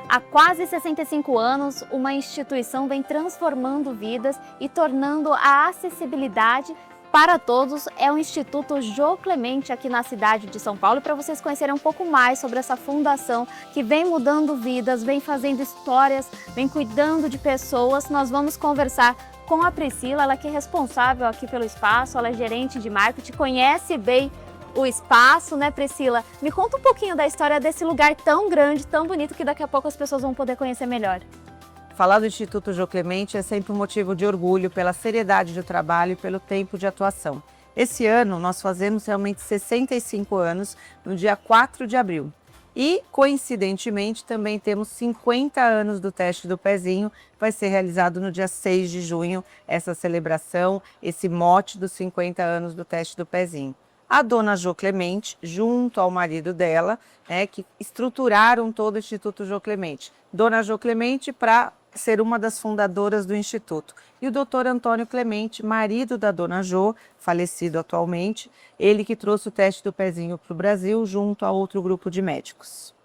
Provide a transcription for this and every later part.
Há quase 65 anos, uma instituição vem transformando vidas e tornando a acessibilidade para todos. É o Instituto Jô Clemente aqui na cidade de São Paulo. Para vocês conhecerem um pouco mais sobre essa fundação que vem mudando vidas, vem fazendo histórias, vem cuidando de pessoas, nós vamos conversar com a Priscila, ela que é responsável aqui pelo espaço, ela é gerente de marketing, conhece bem o espaço, né, Priscila? Me conta um pouquinho da história desse lugar tão grande, tão bonito, que daqui a pouco as pessoas vão poder conhecer melhor. Falar do Instituto Jô Clemente é sempre um motivo de orgulho pela seriedade do trabalho e pelo tempo de atuação. Esse ano nós fazemos realmente 65 anos, no dia 4 de abril. E, coincidentemente, também temos 50 anos do teste do pezinho, vai ser realizado no dia 6 de junho, essa celebração, esse mote dos 50 anos do teste do pezinho. A dona Jô Clemente, junto ao marido dela, que estruturaram todo o Instituto Jô Clemente. Dona Jô Clemente para ser uma das fundadoras do Instituto. E o doutor Antônio Clemente, marido da dona Jô, falecido atualmente, ele que trouxe o teste do pezinho para o Brasil junto a outro grupo de médicos.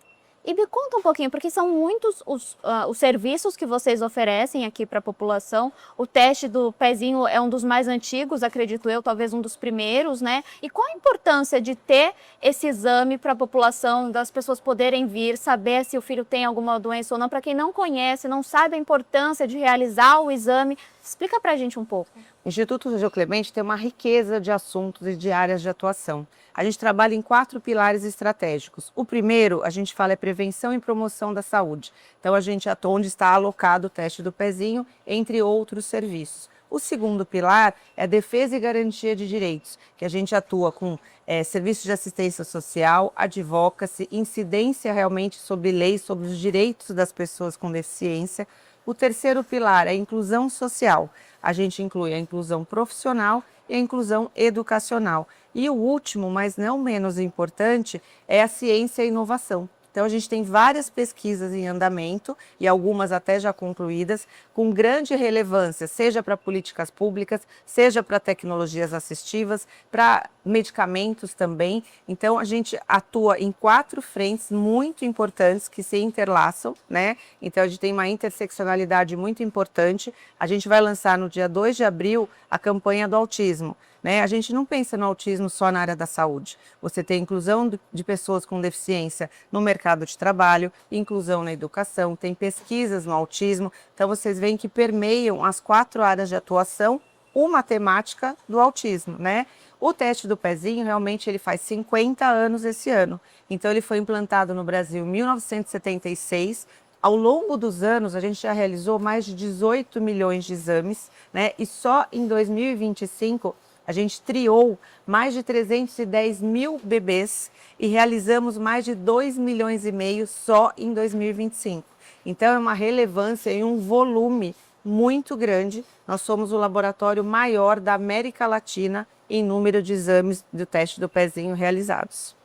E me conta um pouquinho, porque são muitos os serviços que vocês oferecem aqui para a população. O teste do pezinho é um dos mais antigos, acredito eu, talvez um dos primeiros, né? E qual a importância de ter esse exame para a população, das pessoas poderem vir, saber se o filho tem alguma doença ou não? Para quem não conhece, não sabe a importância de realizar o exame, explica para a gente um pouco. O Instituto Jô Clemente tem uma riqueza de assuntos e de áreas de atuação. A gente trabalha em 4 pilares estratégicos. O primeiro, a gente fala, é prevenção e promoção da saúde. Então, a gente atua onde está alocado o teste do pezinho, entre outros serviços. O segundo pilar é a defesa e garantia de direitos, que a gente atua com serviços de assistência social, advocacy, incidência realmente sobre leis, sobre os direitos das pessoas com deficiência. O terceiro pilar é a inclusão social. A gente inclui a inclusão profissional e a inclusão educacional. E o último, mas não menos importante, é a ciência e inovação. Então, a gente tem várias pesquisas em andamento, e algumas até já concluídas, com grande relevância, seja para políticas públicas, seja para tecnologias assistivas, para medicamentos também. Então, a gente atua em 4 frentes muito importantes que se interlaçam, né? Então, a gente tem uma interseccionalidade muito importante. A gente vai lançar no dia 2 de abril a campanha do autismo. A gente não pensa no autismo só na área da saúde. Você tem inclusão de pessoas com deficiência no mercado de trabalho, inclusão na educação, tem pesquisas no autismo. Então, vocês veem que permeiam as 4 áreas de atuação uma temática do autismo, né? O teste do pezinho, realmente, ele faz 50 anos esse ano. Então, ele foi implantado no Brasil em 1976. Ao longo dos anos, a gente já realizou mais de 18 milhões de exames, né? E só em 2025, a gente triou mais de 310 mil bebês e realizamos mais de 2,5 milhões só em 2025. Então, é uma relevância e um volume muito grande. Nós somos o laboratório maior da América Latina em número de exames do teste do pezinho realizados.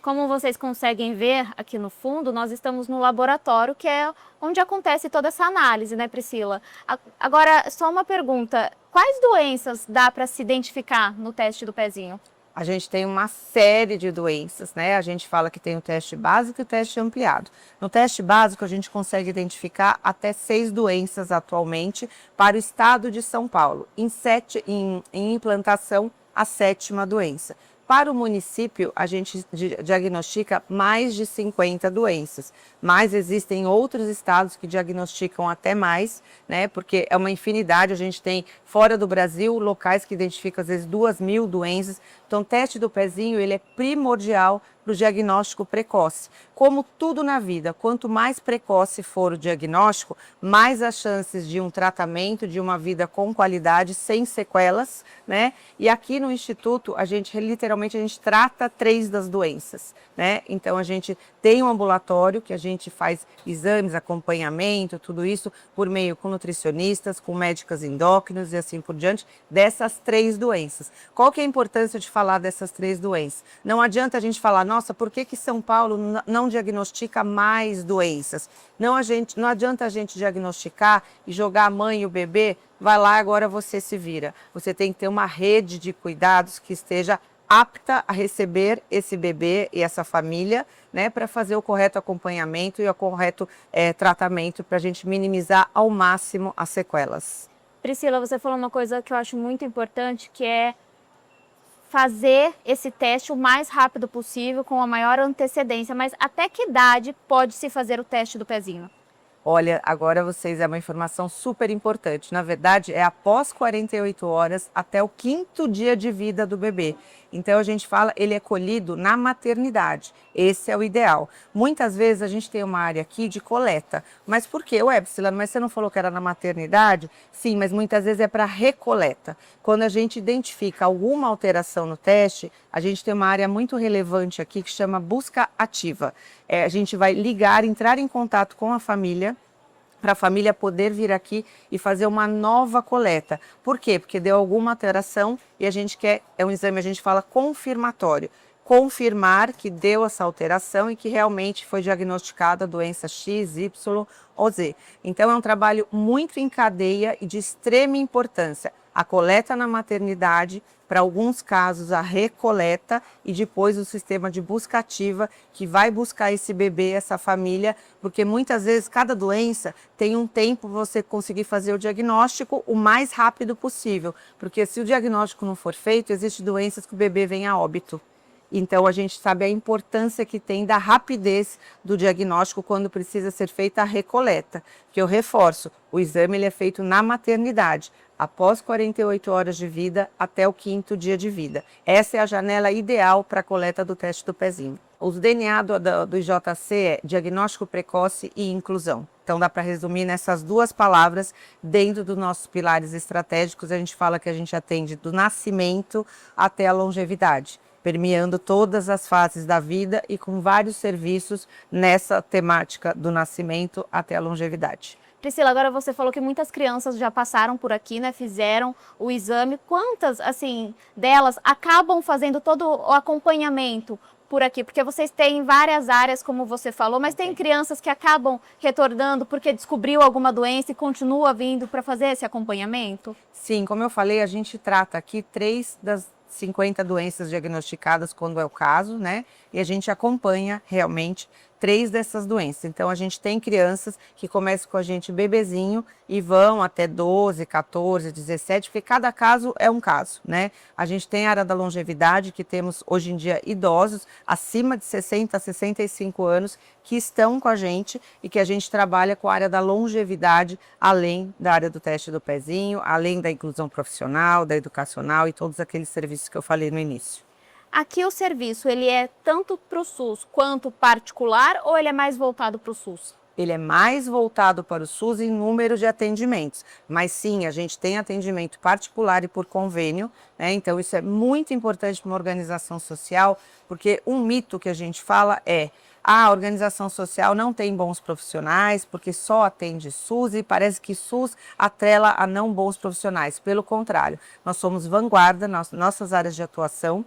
Como vocês conseguem ver aqui no fundo, nós estamos no laboratório, que é onde acontece toda essa análise, né, Priscila? Agora, só uma pergunta, quais doenças dá para se identificar no teste do pezinho? A gente tem uma série de doenças, né? A gente fala que tem o teste básico e o teste ampliado. No teste básico, a gente consegue identificar até 6 doenças atualmente para o estado de São Paulo. Em implantação, a 7ª doença. Para o município, a gente diagnostica mais de 50 doenças, mas existem outros estados que diagnosticam até mais, né? Porque é uma infinidade, a gente tem fora do Brasil locais que identificam às vezes 2.000 doenças. Então, o teste do pezinho, ele é primordial para o diagnóstico precoce. Como tudo na vida, quanto mais precoce for o diagnóstico, mais as chances de um tratamento, de uma vida com qualidade, sem sequelas, né? E aqui no Instituto, a gente trata 3 das doenças, né? Então, a gente tem um ambulatório que a gente faz exames, acompanhamento, tudo isso por meio com nutricionistas, com médicos endócrinos e assim por diante, dessas 3 doenças. Qual que é a importância de falar dessas 3 doenças? Não adianta a gente falar, nossa, por que São Paulo não diagnostica mais doenças? Não adianta a gente diagnosticar e jogar a mãe e o bebê, vai lá, agora você se vira. Você tem que ter uma rede de cuidados que esteja apta a receber esse bebê e essa família, né, para fazer o correto acompanhamento e o correto tratamento para a gente minimizar ao máximo as sequelas. Priscila, você falou uma coisa que eu acho muito importante, que é fazer esse teste o mais rápido possível, com a maior antecedência. Mas até que idade pode se fazer o teste do pezinho? Olha, agora vocês é uma informação super importante. Na verdade, é após 48 horas até o 5º dia de vida do bebê. Então a gente fala, ele é colhido na maternidade. Esse é o ideal. Muitas vezes a gente tem uma área aqui de coleta. Mas por quê? Ué, Priscila, mas você não falou que era na maternidade? Sim, mas muitas vezes é para recoleta. Quando a gente identifica alguma alteração no teste, a gente tem uma área muito relevante aqui que chama busca ativa. A gente vai ligar, entrar em contato com a família, para a família poder vir aqui e fazer uma nova coleta. Por quê? Porque deu alguma alteração e a gente quer, é um exame, a gente fala confirmatório. Confirmar que deu essa alteração e que realmente foi diagnosticada a doença X, Y ou Z. Então é um trabalho muito em cadeia e de extrema importância. A coleta na maternidade, para alguns casos a recoleta e depois o sistema de busca ativa que vai buscar esse bebê, essa família, porque muitas vezes cada doença tem um tempo para você conseguir fazer o diagnóstico o mais rápido possível, porque se o diagnóstico não for feito, existem doenças que o bebê vem a óbito. Então a gente sabe a importância que tem da rapidez do diagnóstico quando precisa ser feita a recoleta, que eu reforço, o exame ele é feito na maternidade, após 48 horas de vida até o 5º dia de vida. Essa é a janela ideal para a coleta do teste do pezinho. Os DNA do IJC é diagnóstico precoce e inclusão. Então dá para resumir nessas duas palavras. Dentro dos nossos pilares estratégicos, a gente fala que a gente atende do nascimento até a longevidade, permeando todas as fases da vida e com vários serviços nessa temática do nascimento até a longevidade. Priscila, agora você falou que muitas crianças já passaram por aqui, né? Fizeram o exame. Quantas, assim, delas acabam fazendo todo o acompanhamento por aqui? Porque vocês têm várias áreas, como você falou, mas tem crianças que acabam retornando porque descobriu alguma doença e continua vindo para fazer esse acompanhamento? Sim, como eu falei, a gente trata aqui 3 das 50 doenças diagnosticadas quando é o caso, né? E a gente acompanha realmente 3 dessas doenças. Então a gente tem crianças que começam com a gente bebezinho e vão até 12, 14, 17, porque cada caso é um caso, né? A gente tem a área da longevidade, que temos hoje em dia idosos acima de 60 a 65 anos que estão com a gente e que a gente trabalha com a área da longevidade, além da área do teste do pezinho, além da inclusão profissional, da educacional e todos aqueles serviços que eu falei no início. Aqui o serviço, ele é tanto para o SUS quanto particular ou ele é mais voltado para o SUS? Ele é mais voltado para o SUS em número de atendimentos, mas sim, a gente tem atendimento particular e por convênio, né? Então isso é muito importante para uma organização social, porque um mito que a gente fala é: a organização social não tem bons profissionais porque só atende SUS e parece que SUS atrela a não bons profissionais. Pelo contrário, nós somos vanguarda nas nossas áreas de atuação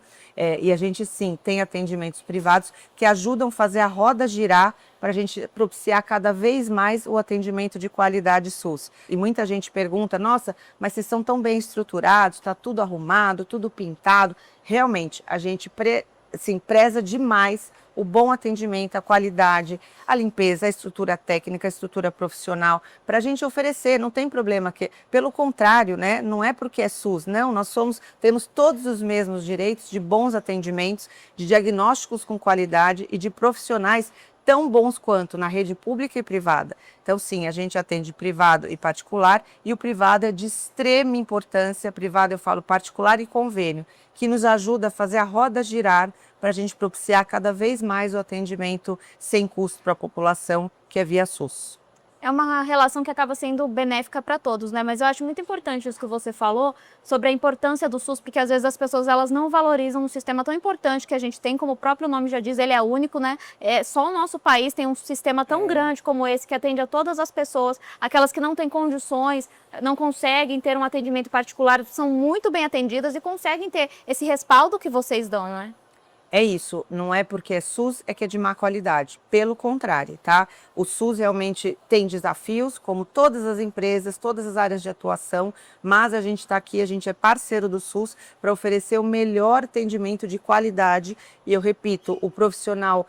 e a gente sim tem atendimentos privados que ajudam a fazer a roda girar para a gente propiciar cada vez mais o atendimento de qualidade SUS. E muita gente pergunta: nossa, mas vocês são tão bem estruturados, está tudo arrumado, tudo pintado. Realmente, a gente preza demais o bom atendimento, a qualidade, a limpeza, a estrutura técnica, a estrutura profissional, para a gente oferecer, não tem problema, pelo contrário, né, não é porque é SUS, não, temos todos os mesmos direitos de bons atendimentos, de diagnósticos com qualidade e de profissionais tão bons quanto na rede pública e privada. Então sim, a gente atende privado e particular, e o privado é de extrema importância, privado eu falo particular e convênio, que nos ajuda a fazer a roda girar para a gente propiciar cada vez mais o atendimento sem custo para a população, que é via SUS. É uma relação que acaba sendo benéfica para todos, né? Mas eu acho muito importante isso que você falou sobre a importância do SUS, porque às vezes as pessoas elas não valorizam um sistema tão importante que a gente tem, como o próprio nome já diz, ele é único, né? Só o nosso país tem um sistema tão grande como esse, que atende a todas as pessoas, aquelas que não têm condições, não conseguem ter um atendimento particular, são muito bem atendidas e conseguem ter esse respaldo que vocês dão, né? É isso, não é porque é SUS é que é de má qualidade, pelo contrário, tá? O SUS realmente tem desafios, como todas as empresas, todas as áreas de atuação, mas a gente está aqui, a gente é parceiro do SUS para oferecer o melhor atendimento de qualidade e eu repito, o profissional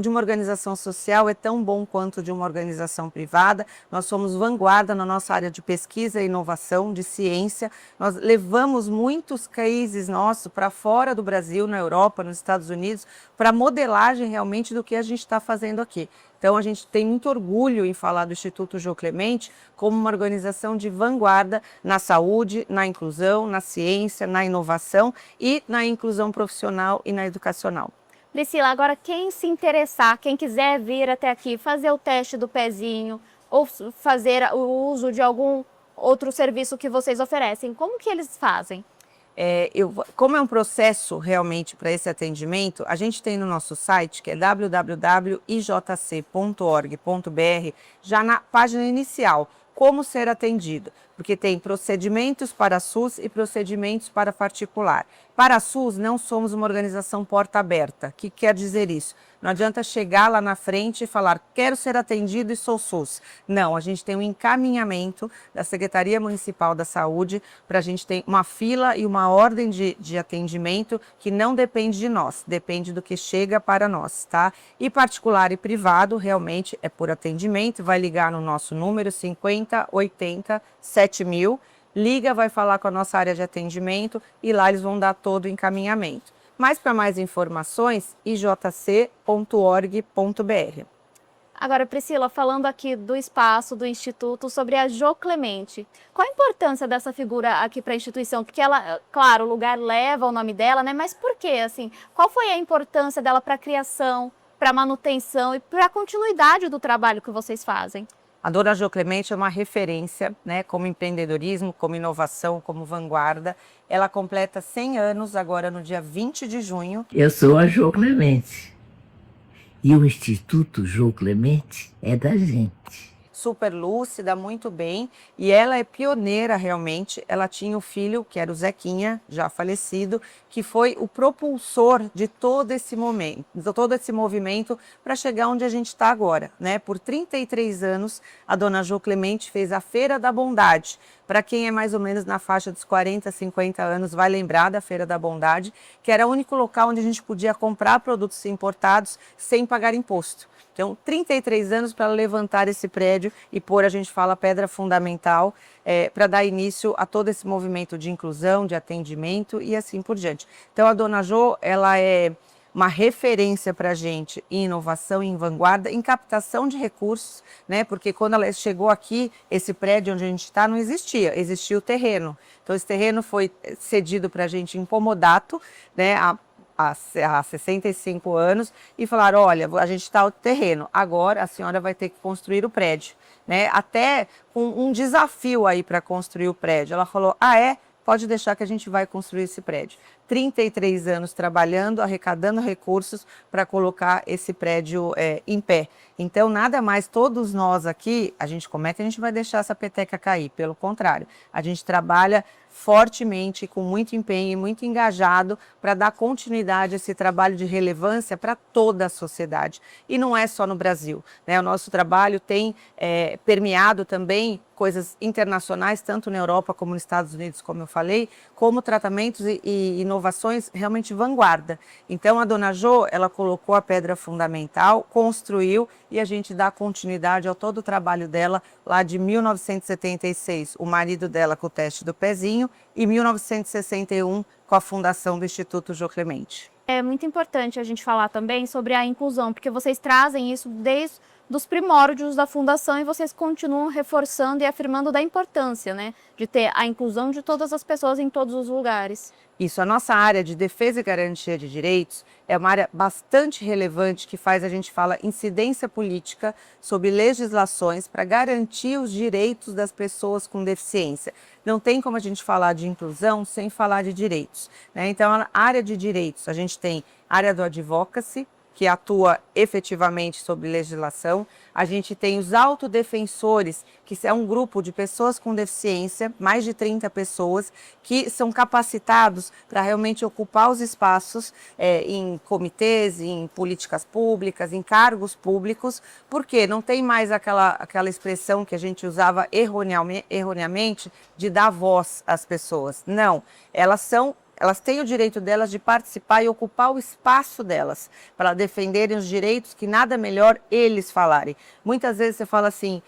de uma organização social é tão bom quanto de uma organização privada. Nós somos vanguarda na nossa área de pesquisa e inovação, de ciência. Nós levamos muitos cases nossos para fora do Brasil, na Europa, nos Estados Unidos, para modelagem realmente do que a gente está fazendo aqui. Então, a gente tem muito orgulho em falar do Instituto Jô Clemente como uma organização de vanguarda na saúde, na inclusão, na ciência, na inovação e na inclusão profissional e na educacional. Priscila, agora quem se interessar, quem quiser vir até aqui, fazer o teste do pezinho ou fazer o uso de algum outro serviço que vocês oferecem, como que eles fazem? Como é um processo realmente para esse atendimento, a gente tem no nosso site, que é www.ijc.org.br, já na página inicial, como ser atendido, porque tem procedimentos para SUS e procedimentos para particular. Para SUS, não somos uma organização porta aberta. O que quer dizer isso? Não adianta chegar lá na frente e falar, quero ser atendido e sou SUS. Não, a gente tem um encaminhamento da Secretaria Municipal da Saúde para a gente ter uma fila e uma ordem de atendimento que não depende de nós, depende do que chega para nós, tá? E particular e privado, realmente é por atendimento, vai ligar no nosso número 50 80 7000, liga, vai falar com a nossa área de atendimento e lá eles vão dar todo o encaminhamento. Mas para mais informações, ijc.org.br. Agora, Priscila, falando aqui do espaço do Instituto, sobre a Jô Clemente, qual a importância dessa figura aqui para a instituição? Porque ela, claro, o lugar leva o nome dela, né? Mas por quê, assim? Qual foi a importância dela para a criação, para a manutenção e para a continuidade do trabalho que vocês fazem? A Dona Jô Clemente é uma referência, né, como empreendedorismo, como inovação, como vanguarda. Ela completa 100 anos agora no dia 20 de junho. Eu sou a Jô Clemente e o Instituto Jô Clemente é da gente. Super lúcida, muito bem, e ela é pioneira realmente. Ela tinha o filho, que era o Zequinha, já falecido, que foi o propulsor de todo esse movimento para chegar onde a gente está agora, né? Por 33 anos, a Dona Jô Clemente fez a Feira da Bondade. Para quem é mais ou menos na faixa dos 40, 50 anos, vai lembrar da Feira da Bondade, que era o único local onde a gente podia comprar produtos importados sem pagar imposto. Então, 33 anos para levantar esse prédio e pôr, a gente fala, pedra fundamental para dar início a todo esse movimento de inclusão, de atendimento e assim por diante. Então, a Dona Jô, ela é uma referência para a gente em inovação, em vanguarda, em captação de recursos, né? Porque quando ela chegou aqui, esse prédio onde a gente está não existia, existia o terreno. Então, esse terreno foi cedido para a gente em comodato, né? Há 65 anos e falaram, olha, a gente está no terreno, agora a senhora vai ter que construir o prédio, né? Até com um desafio aí para construir o prédio. Ela falou, pode deixar que a gente vai construir esse prédio. 33 anos trabalhando, arrecadando recursos para colocar esse prédio em pé. Então, nada mais, todos nós aqui, a gente vai deixar essa peteca cair, pelo contrário. A gente trabalha fortemente, com muito empenho e muito engajado para dar continuidade a esse trabalho de relevância para toda a sociedade. E não é só no Brasil, né? O nosso trabalho tem permeado também coisas internacionais, tanto na Europa como nos Estados Unidos, como eu falei, como tratamentos e inovações realmente vanguarda. Então, a Dona Jô, ela colocou a pedra fundamental, construiu e a gente dá continuidade ao todo o trabalho dela lá de 1976, o marido dela com o teste do pezinho, e 1961 com a fundação do Instituto Jô Clemente. É muito importante a gente falar também sobre a inclusão, porque vocês trazem isso desde os primórdios da fundação e vocês continuam reforçando e afirmando da importância, né, de ter a inclusão de todas as pessoas em todos os lugares. Isso, a nossa área de defesa e garantia de direitos é uma área bastante relevante que faz, a gente fala, incidência política sobre legislações para garantir os direitos das pessoas com deficiência. Não tem como a gente falar de inclusão sem falar de direitos, né? Então, a área de direitos, a gente tem a área do advocacy, que atua efetivamente sobre legislação. A gente tem os autodefensores, que é um grupo de pessoas com deficiência, mais de 30 pessoas, que são capacitados para realmente ocupar os espaços em comitês, em políticas públicas, em cargos públicos, porque não tem mais aquela expressão que a gente usava erroneamente de dar voz às pessoas. Não, elas têm o direito delas de participar e ocupar o espaço delas, para defenderem os direitos que nada melhor eles falarem. Muitas vezes você fala assim,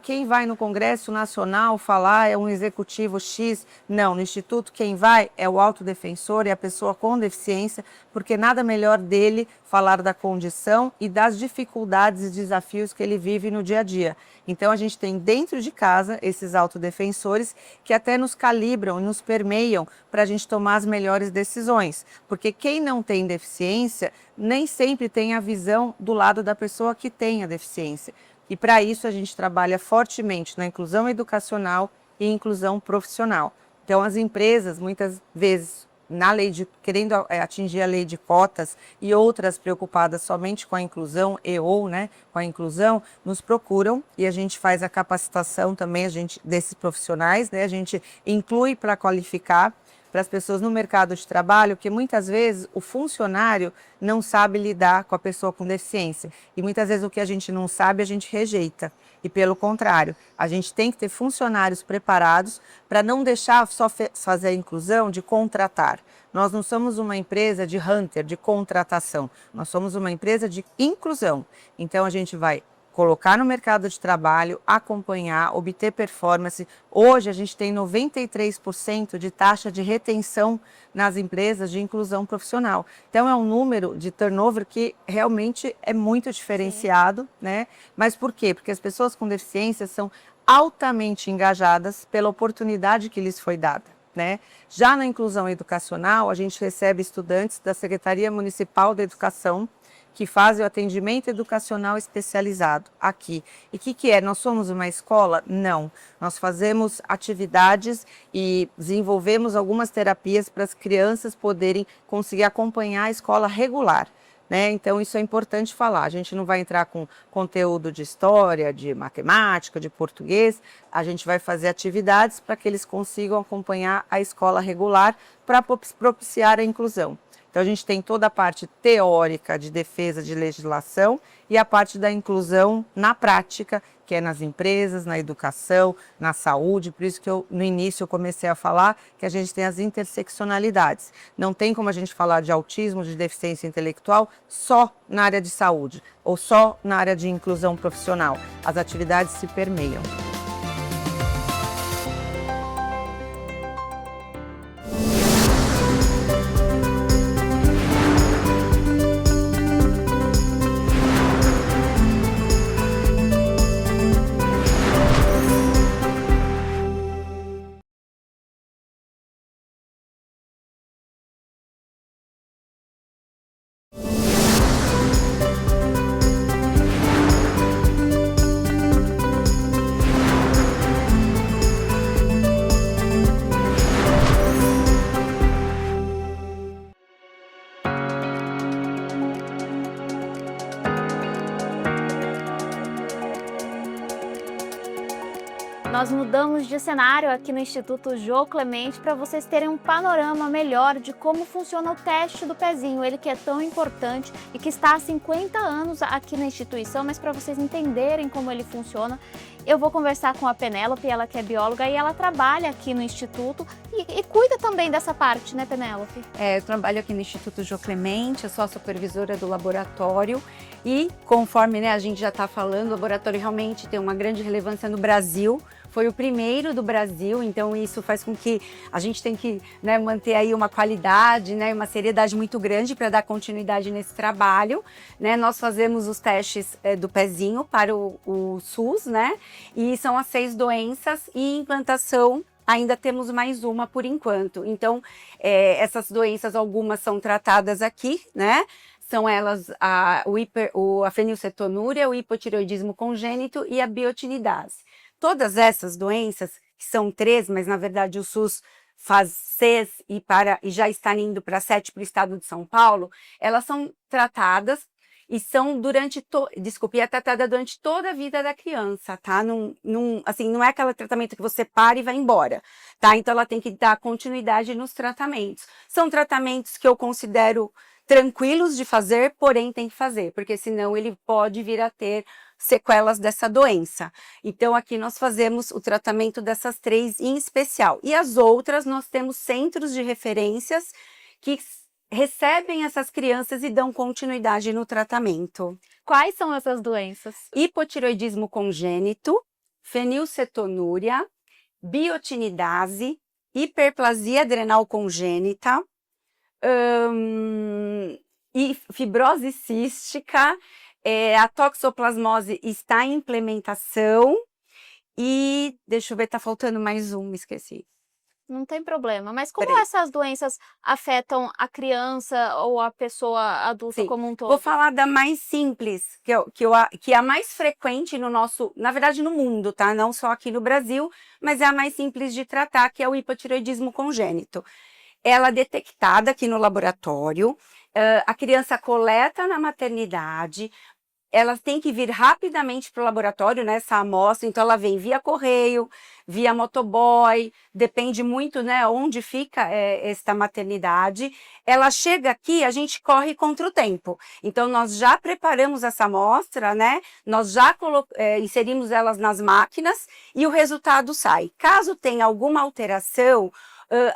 quem vai no Congresso Nacional falar é um executivo X. Não, no Instituto quem vai é o autodefensor e a pessoa com deficiência, porque nada melhor dele falar da condição e das dificuldades e desafios que ele vive no dia a dia. Então a gente tem dentro de casa esses autodefensores que até nos calibram e nos permeiam para a gente tomar as melhores decisões, porque quem não tem deficiência nem sempre tem a visão do lado da pessoa que tem a deficiência. E para isso a gente trabalha fortemente na inclusão educacional e inclusão profissional. Então as empresas muitas vezes querendo atingir a lei de cotas e outras preocupadas somente com a inclusão com a inclusão, nos procuram e a gente faz a capacitação também desses profissionais, né? A gente inclui para qualificar para as pessoas no mercado de trabalho, que muitas vezes o funcionário não sabe lidar com a pessoa com deficiência. E muitas vezes o que a gente não sabe, a gente rejeita. E pelo contrário, a gente tem que ter funcionários preparados para não deixar só fazer a inclusão de contratar. Nós não somos uma empresa de hunter, de contratação. Nós somos uma empresa de inclusão. Então a gente vai colocar no mercado de trabalho, acompanhar, obter performance. Hoje a gente tem 93% de taxa de retenção nas empresas de inclusão profissional. Então é um número de turnover que realmente é muito diferenciado, né? Mas por quê? Porque as pessoas com deficiência são altamente engajadas pela oportunidade que lhes foi dada, né? Já na inclusão educacional, a gente recebe estudantes da Secretaria Municipal da Educação, que fazem o atendimento educacional especializado aqui. E o que é? Nós somos uma escola? Não. Nós fazemos atividades e desenvolvemos algumas terapias para as crianças poderem conseguir acompanhar a escola regular, né? Então isso é importante falar. A gente não vai entrar com conteúdo de história, de matemática, de português. A gente vai fazer atividades para que eles consigam acompanhar a escola regular para propiciar a inclusão. Então, a gente tem toda a parte teórica de defesa de legislação e a parte da inclusão na prática, que é nas empresas, na educação, na saúde. Por isso que no início eu comecei a falar que a gente tem as interseccionalidades. Não tem como a gente falar de autismo, de deficiência intelectual, só na área de saúde ou só na área de inclusão profissional. As atividades se permeiam. Nós mudamos de cenário aqui no Instituto Jô Clemente para vocês terem um panorama melhor de como funciona o teste do pezinho, ele que é tão importante e que está há 50 anos aqui na instituição, mas para vocês entenderem como ele funciona, eu vou conversar com a Penélope, ela que é bióloga e ela trabalha aqui no Instituto e cuida também dessa parte, né, Penélope? Eu trabalho aqui no Instituto Jô Clemente, eu sou a supervisora do laboratório e conforme a gente já está falando, o laboratório realmente tem uma grande relevância no Brasil. Foi o primeiro do Brasil, então isso faz com que a gente tem que manter aí uma qualidade, uma seriedade muito grande para dar continuidade nesse trabalho. Nós fazemos os testes do pezinho para o SUS, e são as 6 doenças e implantação ainda temos mais uma por enquanto. Então, essas doenças, algumas são tratadas aqui, São elas a fenilcetonúria, o hipotireoidismo congênito e a biotinidase. Todas essas doenças, que são 3, mas na verdade o SUS faz 6 e já está indo para 7 para o estado de São Paulo, elas são tratadas e são desculpe, é tratada durante toda a vida da criança, tá? Assim, não é aquele tratamento que você para e vai embora, tá? Então ela tem que dar continuidade nos tratamentos. São tratamentos que eu considero tranquilos de fazer, porém tem que fazer, porque senão ele pode vir a ter sequelas dessa doença. Então aqui nós fazemos o tratamento dessas 3 em especial. E as outras nós temos centros de referências que recebem essas crianças e dão continuidade no tratamento. Quais são essas doenças? Hipotireoidismo congênito, fenilcetonúria, biotinidase, hiperplasia adrenal congênita, e fibrose cística, a toxoplasmose está em implementação e, deixa eu ver, tá faltando mais um, me esqueci. Não tem problema, mas como Peraí. essas doenças afetam a criança ou a pessoa adulta Sim, como um todo? vou falar da mais simples, que é a mais frequente no nosso, na verdade no mundo, tá? Não só aqui no Brasil, mas é a mais simples de tratar, que é o hipotireoidismo congênito. Ela é detectada aqui no laboratório, a criança coleta na maternidade, ela tem que vir rapidamente para o laboratório, né, essa amostra, então ela vem via correio, via motoboy, depende muito, né, onde fica esta maternidade. Ela chega aqui, a gente corre contra o tempo. Então nós já preparamos essa amostra, né, nós já inserimos elas nas máquinas e o resultado sai. Caso tenha alguma alteração,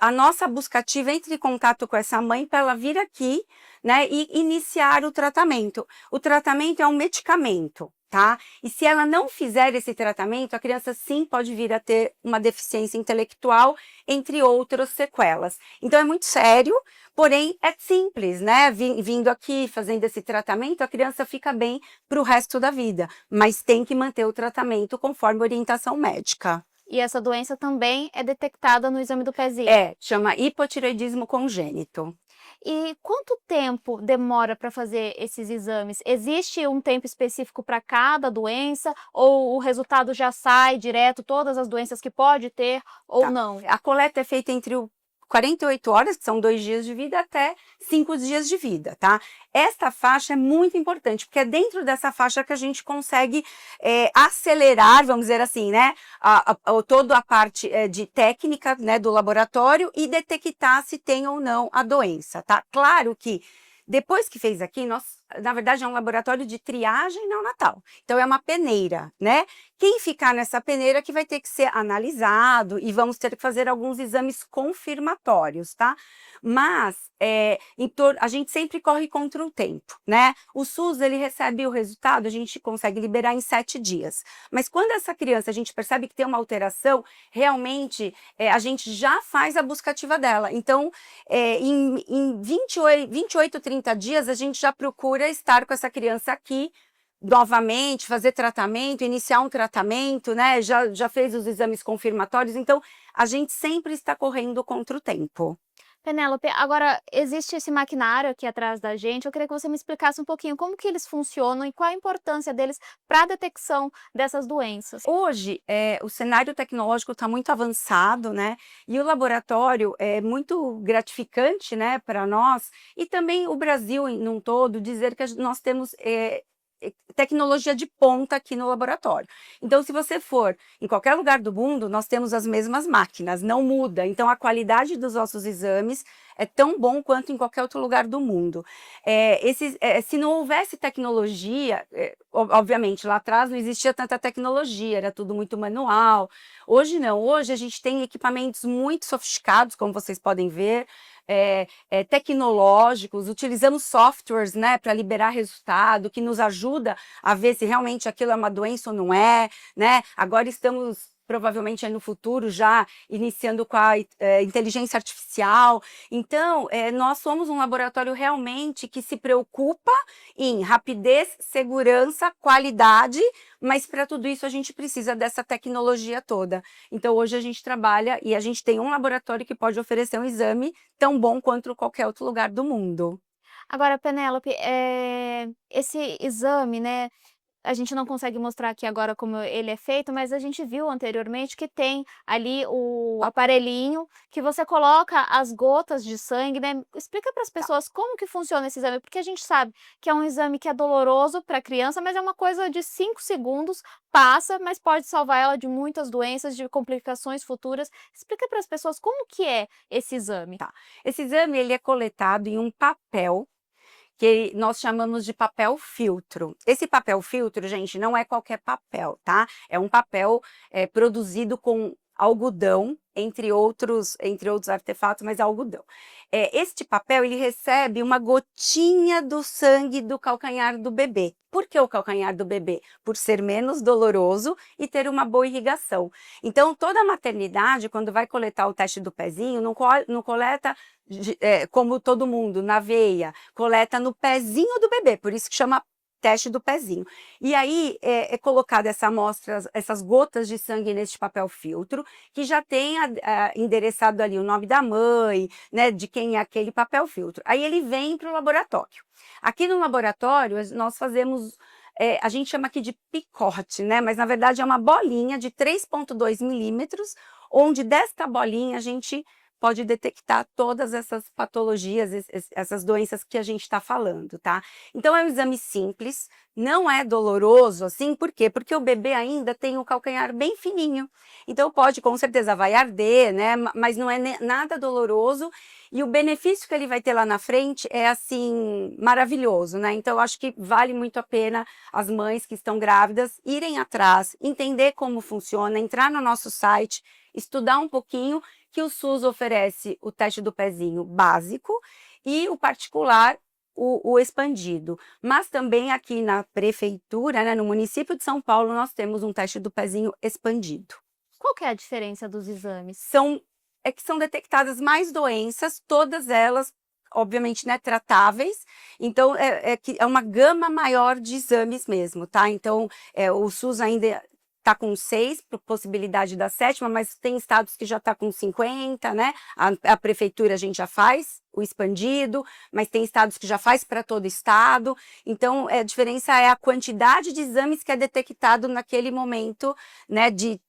a nossa buscativa entra em contato com essa mãe para ela vir aqui, né, e iniciar o tratamento. O tratamento é um medicamento, tá? E se ela não fizer esse tratamento, a criança sim pode vir a ter uma deficiência intelectual, entre outras sequelas. Então é muito sério, porém é simples, né? Vindo aqui, fazendo esse tratamento, a criança fica bem para o resto da vida, mas tem que manter o tratamento conforme orientação médica. E essa doença também é detectada no exame do pezinho? Chama hipotireoidismo congênito. E quanto tempo demora para fazer esses exames? Existe um tempo específico para cada doença ou o resultado já sai direto, todas as doenças que pode ter ou Tá. não? A coleta é feita entre 48 horas, que são 2 dias de vida, até 5 dias de vida, tá? Esta faixa é muito importante, porque é dentro dessa faixa que a gente consegue acelerar, vamos dizer assim, né, toda a parte de técnica, né, do laboratório e detectar se tem ou não a doença, tá? Claro que depois que fez aqui, na verdade, é um laboratório de triagem neonatal. Então, é uma peneira, né? Quem ficar nessa peneira que vai ter que ser analisado e vamos ter que fazer alguns exames confirmatórios, tá? Mas a gente sempre corre contra o tempo, né? O SUS, ele recebe o resultado, a gente consegue liberar em 7 dias. Mas quando essa criança, a gente percebe que tem uma alteração, realmente, a gente já faz a buscativa dela. Então, em 28, 30 dias, a gente já procura estar com essa criança aqui, novamente, fazer tratamento, iniciar um tratamento, né? Já fez os exames confirmatórios, então a gente sempre está correndo contra o tempo. Penélope, agora existe esse maquinário aqui atrás da gente, eu queria que você me explicasse um pouquinho como que eles funcionam e qual a importância deles para a detecção dessas doenças. Hoje, o cenário tecnológico está muito avançado, né? E o laboratório é muito gratificante, né, para nós, e também o Brasil num todo, dizer que nós temos tecnologia de ponta aqui no laboratório. Então, se você for em qualquer lugar do mundo, nós temos as mesmas máquinas, não muda. Então, a qualidade dos nossos exames é tão bom quanto em qualquer outro lugar do mundo. Se não houvesse tecnologia, obviamente, lá atrás não existia tanta tecnologia, era tudo muito manual. Hoje não, hoje a gente tem equipamentos muito sofisticados, como vocês podem ver, tecnológicos, utilizamos softwares, né, para liberar resultado, que nos ajuda a ver se realmente aquilo é uma doença ou não é, né? Agora estamos provavelmente no futuro já iniciando com a inteligência artificial. Então, nós somos um laboratório realmente que se preocupa em rapidez, segurança, qualidade, mas para tudo isso a gente precisa dessa tecnologia toda. Então, hoje a gente trabalha e a gente tem um laboratório que pode oferecer um exame tão bom quanto qualquer outro lugar do mundo. Agora, Penélope, esse exame, né, a gente não consegue mostrar aqui agora como ele é feito, mas a gente viu anteriormente que tem ali o aparelhinho que você coloca as gotas de sangue, né? Explica para as pessoas como que funciona esse exame, porque a gente sabe que é um exame que é doloroso para a criança, mas é uma coisa de 5 segundos, passa, mas pode salvar ela de muitas doenças, de complicações futuras. Explica para as pessoas como que é esse exame. Esse exame ele é coletado em um papel que nós chamamos de papel filtro. Esse papel filtro, gente, não é qualquer papel, tá? É um papel produzido com algodão, entre outros artefatos, mas algodão. Este papel, ele recebe uma gotinha do sangue do calcanhar do bebê. Por que o calcanhar do bebê? Por ser menos doloroso e ter uma boa irrigação. Então, toda a maternidade, quando vai coletar o teste do pezinho, não coleta como todo mundo, na veia, coleta no pezinho do bebê, por isso que chama teste do pezinho. E aí é colocada essa amostra, essas gotas de sangue nesse papel filtro, que já tem endereçado ali o nome da mãe, né, de quem é aquele papel filtro. Aí ele vem para o laboratório. Aqui no laboratório nós fazemos, a gente chama aqui de picote, né, mas na verdade é uma bolinha de 3,2 milímetros, onde desta bolinha a gente pode detectar todas essas patologias, essas doenças que a gente está falando, tá? Então é um exame simples, não é doloroso assim, por quê? Porque o bebê ainda tem o calcanhar bem fininho, então pode, com certeza vai arder, né? Mas não é nada doloroso e o benefício que ele vai ter lá na frente é assim, maravilhoso, né? Então eu acho que vale muito a pena as mães que estão grávidas irem atrás, entender como funciona, entrar no nosso site, estudar um pouquinho, que o SUS oferece o teste do pezinho básico e o particular, o expandido. Mas também aqui na prefeitura, né, no município de São Paulo, nós temos um teste do pezinho expandido. Qual que é a diferença dos exames? Que são detectadas mais doenças, todas elas, obviamente, né, tratáveis, então é uma gama maior de exames mesmo, tá? Então, o SUS ainda está com 6, possibilidade da 7ª, mas tem estados que já está com 50, né? A prefeitura a gente já faz o expandido, mas tem estados que já faz para todo estado. Então, a diferença é a quantidade de exames que é detectado naquele momento, né? De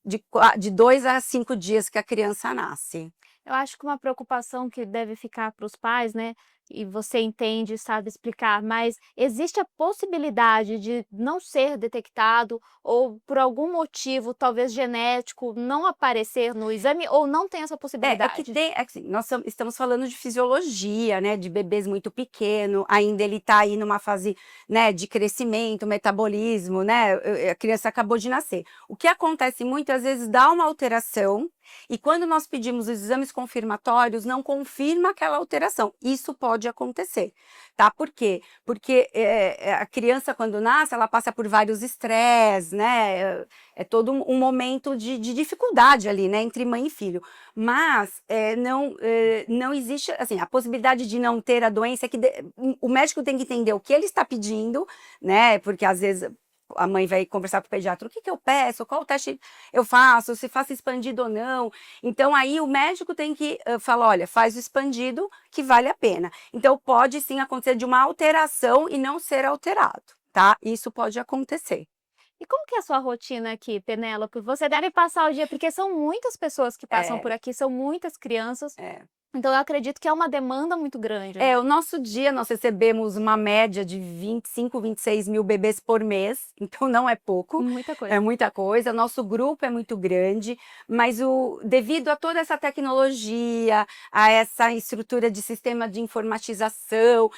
2 a 5 dias que a criança nasce. Eu acho que uma preocupação que deve ficar para os pais, né, e você entende, sabe explicar, mas existe a possibilidade de não ser detectado ou por algum motivo, talvez genético, não aparecer no exame ou não tem essa possibilidade? Assim, nós estamos falando de fisiologia, né, de bebês muito pequeno, ainda ele está aí numa fase, né, de crescimento, metabolismo, né, a criança acabou de nascer. O que acontece muitas vezes dá uma alteração, e quando nós pedimos os exames confirmatórios, não confirma aquela alteração. Isso pode acontecer, tá? Por quê? Porque a criança, quando nasce, ela passa por vários estresses, né? É todo um momento de dificuldade ali, né? Entre mãe e filho. Mas não existe, assim, a possibilidade de não ter a doença é que o médico tem que entender o que ele está pedindo, né? Porque às vezes a mãe vai conversar com o pediatra, o que eu peço, qual teste eu faço, se faço expandido ou não. Então aí o médico tem que falar, olha, faz o expandido que vale a pena. Então pode sim acontecer de uma alteração e não ser alterado, tá? Isso pode acontecer. E como que é a sua rotina aqui, Penélope? Você deve passar o dia, porque são muitas pessoas que passam por aqui, são muitas crianças. Então eu acredito que é uma demanda muito grande. O nosso dia nós recebemos uma média de 25, 26 mil bebês por mês, então não é pouco. Muita coisa. É muita coisa, nosso grupo é muito grande, mas devido a toda essa tecnologia, a essa estrutura de sistema de informatização,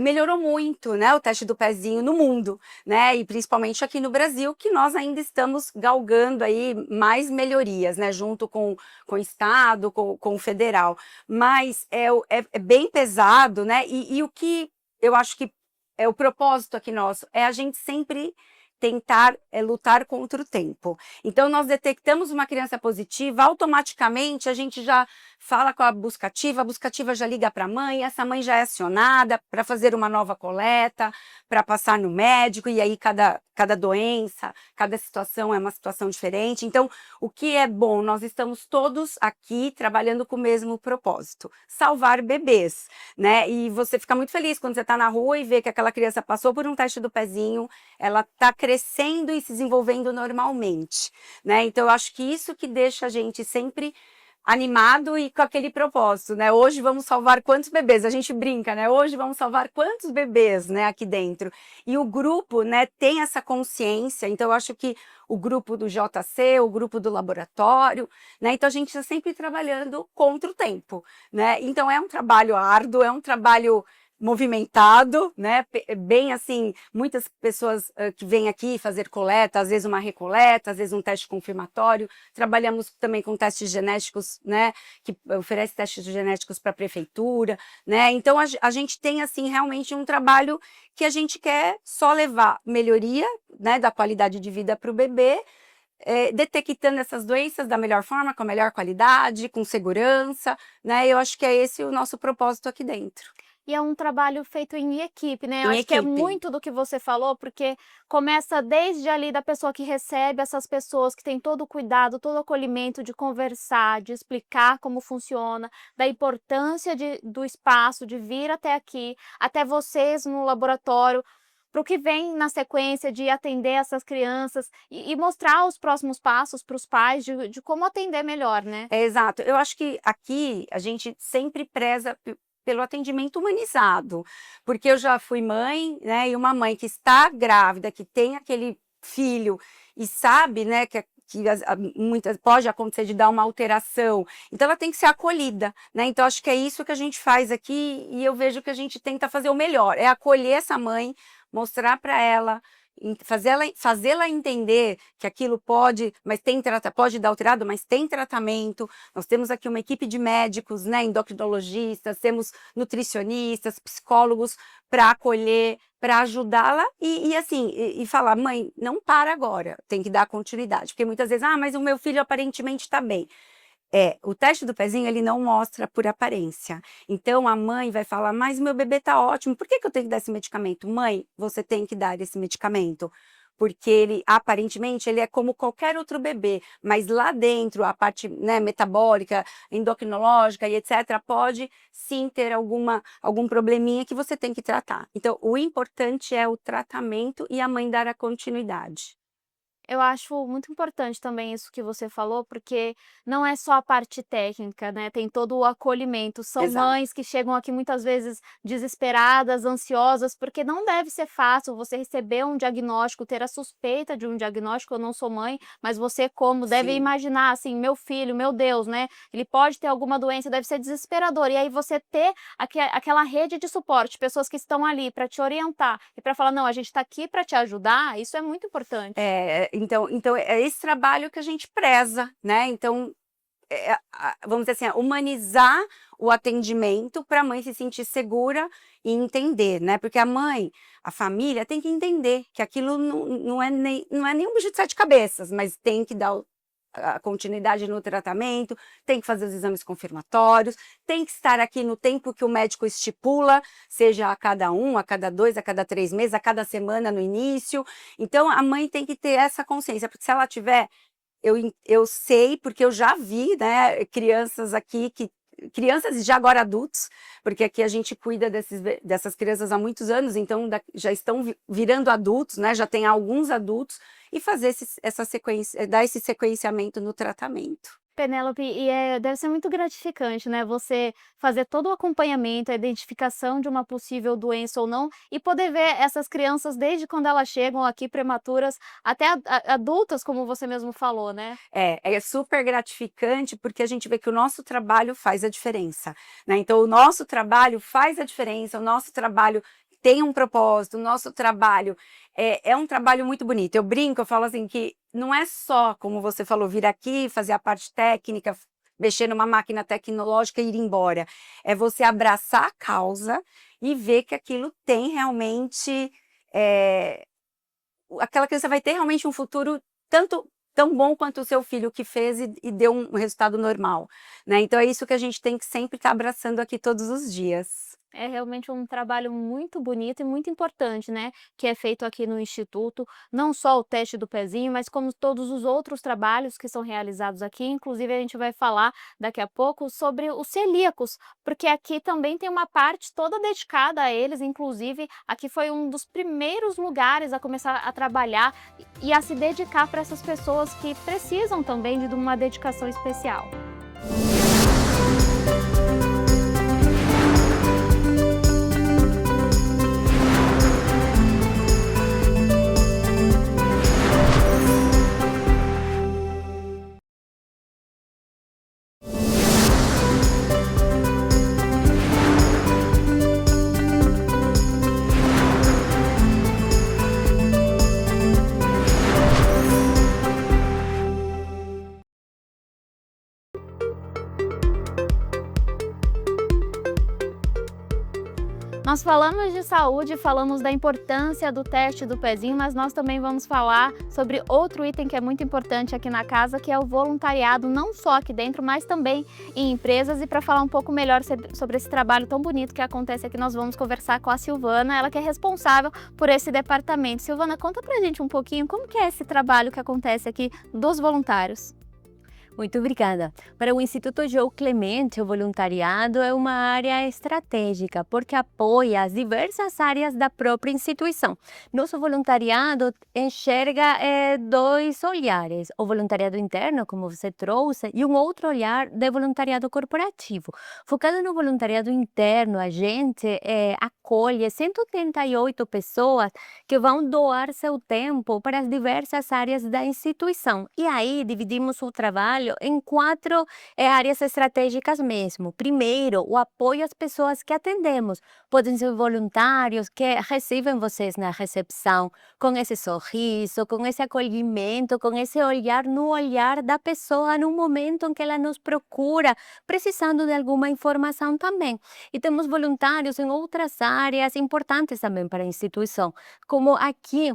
melhorou muito, né, o teste do pezinho no mundo, né, e principalmente aqui no Brasil, que nós ainda estamos galgando aí mais melhorias, né, junto com o Estado, com o Federal. Mas é bem pesado, né? E o que eu acho que é o propósito aqui nosso, é a gente sempre tentar lutar contra o tempo. Então, nós detectamos uma criança positiva, automaticamente a gente já fala com a buscativa já liga para a mãe, essa mãe já é acionada para fazer uma nova coleta, para passar no médico, e aí cada doença, cada situação é uma situação diferente. Então, o que é bom, nós estamos todos aqui trabalhando com o mesmo propósito, salvar bebês, né? E você fica muito feliz quando você está na rua e vê que aquela criança passou por um teste do pezinho, ela está crescendo, crescendo e se desenvolvendo normalmente, né? Então eu acho que isso que deixa a gente sempre animado e com aquele propósito, né? Hoje vamos salvar quantos bebês? A gente brinca, né? Hoje vamos salvar quantos bebês, né, aqui dentro. E o grupo, né, tem essa consciência. Então eu acho que o grupo do JC, o grupo do laboratório, né? Então a gente está sempre trabalhando contra o tempo, né? Então é um trabalho árduo, é um trabalho movimentado, né? Bem assim, muitas pessoas que vêm aqui fazer coleta, às vezes uma recoleta, às vezes um teste confirmatório. Trabalhamos também com testes genéticos, né? Que oferece testes genéticos para a prefeitura, né? Então a gente tem assim realmente um trabalho que a gente quer só levar melhoria, né, da qualidade de vida para o bebê, detectando essas doenças da melhor forma, com a melhor qualidade, com segurança, né? Eu acho que é esse o nosso propósito aqui dentro. E é um trabalho feito em equipe, né? Eu Em acho que é equipe. muito do que você falou, porque começa desde ali da pessoa que recebe essas pessoas, que tem todo o cuidado, todo o acolhimento de conversar, de explicar como funciona, da importância do espaço, de vir até aqui, até vocês no laboratório, para o que vem na sequência de atender essas crianças e mostrar os próximos passos para os pais de como atender melhor, né? É, exato. Eu acho que aqui a gente sempre preza pelo atendimento humanizado, porque eu já fui mãe, né, e uma mãe que está grávida, que tem aquele filho e sabe, né, que muitas pode acontecer de dar uma alteração, então ela tem que ser acolhida, né? Então acho que é isso que a gente faz aqui e eu vejo que a gente tenta fazer o melhor, é acolher essa mãe, mostrar para ela, fazê-la entender que aquilo pode dar alterado, mas tem tratamento. Nós temos aqui uma equipe de médicos, né, endocrinologistas, temos nutricionistas, psicólogos para acolher, para ajudá-la e falar, mãe, não para agora, tem que dar continuidade, porque muitas vezes, mas o meu filho aparentemente está bem. O teste do pezinho, ele não mostra por aparência. Então, a mãe vai falar, mas meu bebê tá ótimo, por que que eu tenho que dar esse medicamento? Mãe, você tem que dar esse medicamento, porque ele, aparentemente, ele é como qualquer outro bebê, mas lá dentro, a parte, né, metabólica, endocrinológica e etc., pode sim ter algum probleminha que você tem que tratar. Então, o importante é o tratamento e a mãe dar a continuidade. Eu acho muito importante também isso que você falou, porque não é só a parte técnica, né, tem todo o acolhimento. São Exato. mães que chegam aqui muitas vezes desesperadas, ansiosas, porque não deve ser fácil você receber um diagnóstico, ter a suspeita de um diagnóstico. Eu não sou mãe, mas você como deve Sim. imaginar, assim, meu filho, meu Deus, né, ele pode ter alguma doença, deve ser desesperador. E aí você ter aquela rede de suporte, pessoas que estão ali para te orientar e para falar: "Não, a gente está aqui para te ajudar", isso é muito importante. Então é esse trabalho que a gente preza, né? Então, vamos dizer assim, humanizar o atendimento para a mãe se sentir segura e entender, né? Porque a família tem que entender que aquilo não é nenhum bicho de sete cabeças, mas tem que dar a continuidade no tratamento, tem que fazer os exames confirmatórios, tem que estar aqui no tempo que o médico estipula, seja a cada 1, a cada 2, a cada 3 meses, a cada semana no início. Então, a mãe tem que ter essa consciência, porque se ela tiver, eu sei, porque eu já vi, né, crianças aqui crianças e já agora adultos, porque aqui a gente cuida dessas crianças há muitos anos, então já estão virando adultos, né? Já tem alguns adultos, e fazer essa sequência, dar esse sequenciamento no tratamento. Penélope, deve ser muito gratificante, né, você fazer todo o acompanhamento, a identificação de uma possível doença ou não, e poder ver essas crianças desde quando elas chegam aqui prematuras até adultas, como você mesmo falou, né? É super gratificante, porque a gente vê que o nosso trabalho faz a diferença, né? Então, o nosso trabalho faz a diferença, o nosso trabalho tem um propósito, o nosso trabalho é um trabalho muito bonito. Eu brinco, eu falo assim que não é só, como você falou, vir aqui, fazer a parte técnica, mexer numa máquina tecnológica e ir embora. É você abraçar a causa e ver que aquilo tem realmente... aquela criança vai ter realmente um futuro tão bom quanto o seu filho que fez e deu um resultado normal, né? Então é isso que a gente tem que sempre estar abraçando aqui todos os dias. É realmente um trabalho muito bonito e muito importante, né, que é feito aqui no Instituto, não só o teste do pezinho, mas como todos os outros trabalhos que são realizados aqui, inclusive a gente vai falar daqui a pouco sobre os celíacos, porque aqui também tem uma parte toda dedicada a eles, inclusive aqui foi um dos primeiros lugares a começar a trabalhar e a se dedicar para essas pessoas que precisam também de uma dedicação especial. Nós falamos de saúde, falamos da importância do teste do pezinho, mas nós também vamos falar sobre outro item que é muito importante aqui na casa, que é o voluntariado, não só aqui dentro, mas também em empresas. E para falar um pouco melhor sobre esse trabalho tão bonito que acontece aqui, nós vamos conversar com a Silvana, ela que é responsável por esse departamento. Silvana, conta pra gente um pouquinho como que é esse trabalho que acontece aqui dos voluntários. Muito obrigada. Para o Instituto João Clemente, o voluntariado é uma área estratégica, porque apoia as diversas áreas da própria instituição. Nosso voluntariado enxerga dois olhares: o voluntariado interno, como você trouxe, e um outro olhar de voluntariado corporativo. Focado no voluntariado interno, a gente acolhe 188 pessoas que vão doar seu tempo para as diversas áreas da instituição. E aí dividimos o trabalho em 4 áreas estratégicas mesmo. Primeiro, o apoio às pessoas que atendemos. Podem ser voluntários que recebem vocês na recepção com esse sorriso, com esse acolhimento, com esse olhar no olhar da pessoa no momento em que ela nos procura, precisando de alguma informação também. E temos voluntários em outras áreas importantes também para a instituição, como aqui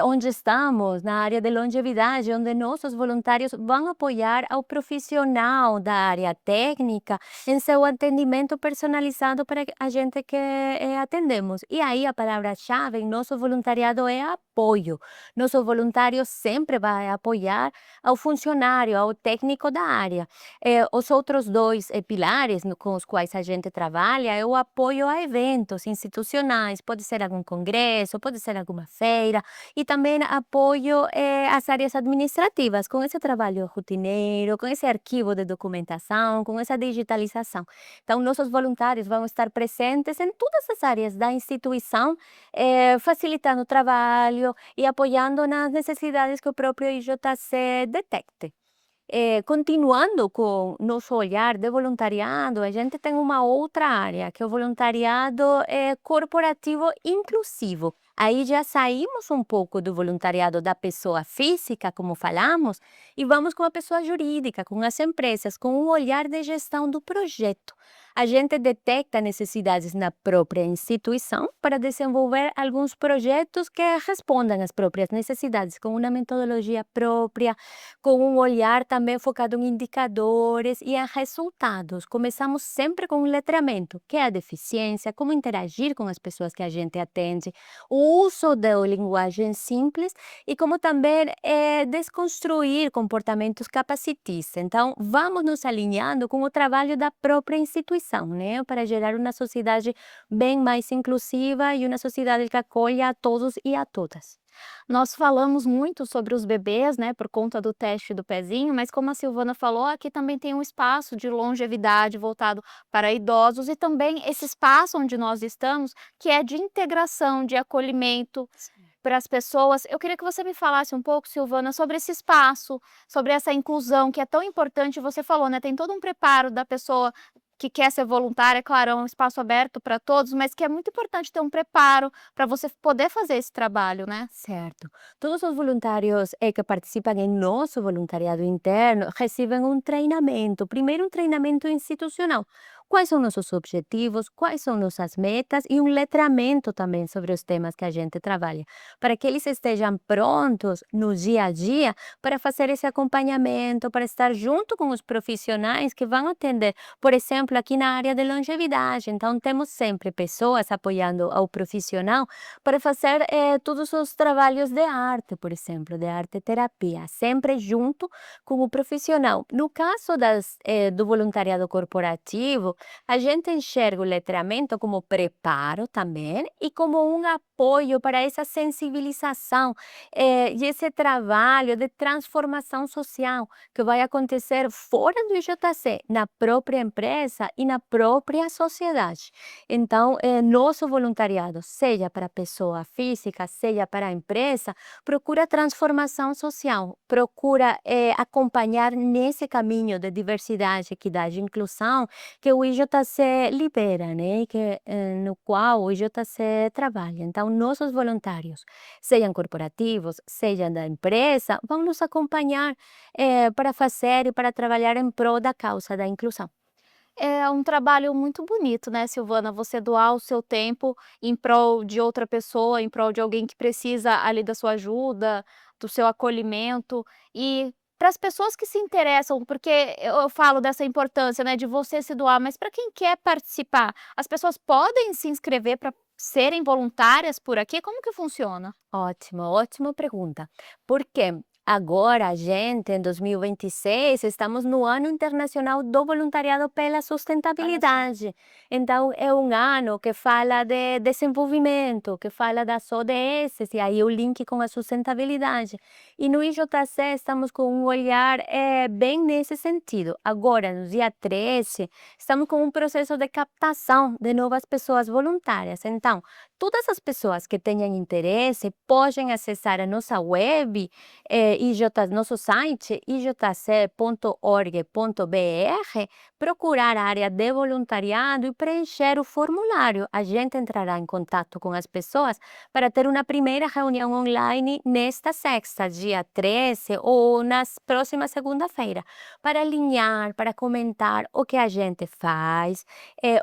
onde estamos, na área de longevidade, onde nossos voluntários vão apoiar ao profissional da área técnica em seu atendimento personalizado para a gente que atendemos. E aí a palavra-chave em nosso voluntariado é apoio. Nosso voluntário sempre vai apoiar ao funcionário, ao técnico da área. Os outros 2 pilares com os quais a gente trabalha é o apoio a eventos institucionais, pode ser algum congresso, pode ser alguma feira, e também apoio às áreas administrativas, com esse trabalho rotineiro, com esse arquivo de documentação, com essa digitalização. Então, nossos voluntários vão estar presentes em todas as áreas da instituição, facilitando o trabalho e apoiando nas necessidades que o próprio IJC detecte. Continuando com nosso olhar de voluntariado, a gente tem uma outra área, que é o voluntariado corporativo inclusivo. Aí já saímos um pouco do voluntariado da pessoa física, como falamos, e vamos com a pessoa jurídica, com as empresas, com um olhar de gestão do projeto. A gente detecta necessidades na própria instituição para desenvolver alguns projetos que respondam às próprias necessidades, com uma metodologia própria, com um olhar também focado em indicadores e em resultados. Começamos sempre com um letramento, que é a deficiência, como interagir com as pessoas que a gente atende, o uso da linguagem simples e como também desconstruir comportamentos capacitistas. Então, vamos nos alinhando com o trabalho da própria instituição, né, para gerar uma sociedade bem mais inclusiva e uma sociedade que acolha a todos e a todas. Nós falamos muito sobre os bebês, né, por conta do teste do pezinho, mas como a Silvana falou, aqui também tem um espaço de longevidade voltado para idosos e também esse espaço onde nós estamos, que é de integração, de acolhimento para as pessoas. Eu queria que você me falasse um pouco, Silvana, sobre esse espaço, sobre essa inclusão que é tão importante. Você falou, né, tem todo um preparo da pessoa que quer ser voluntária, é claro, é um espaço aberto para todos, mas que é muito importante ter um preparo para você poder fazer esse trabalho, né? Certo. Todos os voluntários que participam em nosso voluntariado interno recebem um treinamento. Primeiro, um treinamento institucional. quais são nossos objetivos, quais são nossas metas e um letramento também sobre os temas que a gente trabalha, para que eles estejam prontos no dia a dia para fazer esse acompanhamento, para estar junto com os profissionais que vão atender, por exemplo, aqui na área de longevidade. Então, temos sempre pessoas apoiando ao profissional para fazer todos os trabalhos de arte, por exemplo, de arte-terapia, sempre junto com o profissional. No caso do voluntariado corporativo, a gente enxerga o letramento como preparo também e como um apoio para essa sensibilização e esse trabalho de transformação social que vai acontecer fora do IJC, na própria empresa e na própria sociedade. Então, nosso voluntariado, seja para a pessoa física, seja para a empresa, procura transformação social, procura acompanhar nesse caminho de diversidade, equidade e inclusão que o IJC libera, né? No qual o IJC trabalha. Então, nossos voluntários, sejam corporativos, sejam da empresa, vão nos acompanhar para fazer e para trabalhar em prol da causa da inclusão. É um trabalho muito bonito, né, Silvana, você doar o seu tempo em prol de outra pessoa, em prol de alguém que precisa ali da sua ajuda, do seu acolhimento. E para as pessoas que se interessam, porque eu falo dessa importância, né, de você se doar, mas para quem quer participar, as pessoas podem se inscrever para serem voluntárias por aqui? Como que funciona? Ótimo, ótima pergunta. Porque agora a gente, em 2026, estamos no Ano Internacional do Voluntariado pela Sustentabilidade. Então, é um ano que fala de desenvolvimento, que fala das ODS, e aí o link com a sustentabilidade. E no IJC estamos com um olhar bem nesse sentido. Agora, no dia 13, estamos com um processo de captação de novas pessoas voluntárias. Então, todas as pessoas que tenham interesse podem acessar a nossa web, nosso site ijc.org.br, procurar a área de voluntariado e preencher o formulário. A gente entrará em contato com as pessoas para ter uma primeira reunião online nesta sexta, dia 13, ou na próxima segunda-feira, para alinhar, para comentar o que a gente faz,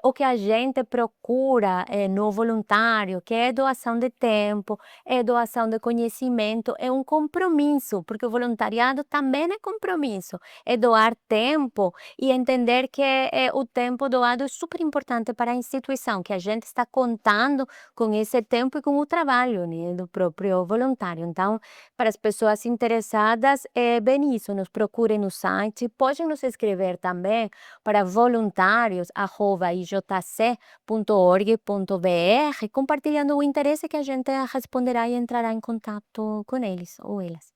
o que a gente procura no voluntário, que é doação de tempo, é doação de conhecimento, é um compromisso, porque o voluntariado também é compromisso, é doar tempo e entender que o tempo doado é super importante para a instituição, que a gente está contando com esse tempo e com o trabalho, né, do próprio voluntário. Então, para as pessoas interessadas, é bem isso, nos procurem no site, podem nos escrever também para voluntários@ijc.org.br, compartilhando o interesse que a gente responderá e entrará em contato com eles ou elas.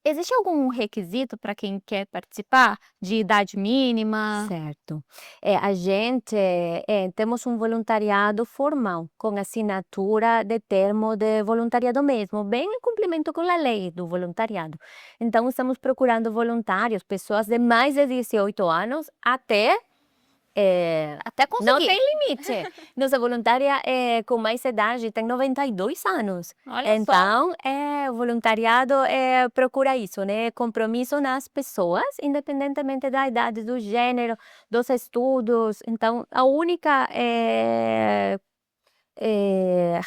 Existe algum requisito para quem quer participar? De idade mínima? Certo. A gente temos um voluntariado formal, com assinatura de termo de voluntariado mesmo, bem em cumprimento com a lei do voluntariado. Então, estamos procurando voluntários, pessoas de mais de 18 anos até Até não conseguir. tem limite. Nossa voluntária com mais idade tem 92 anos. Olha só. Então, o voluntariado procura isso, né? Compromisso nas pessoas, independentemente da idade, do gênero, dos estudos. Então, a única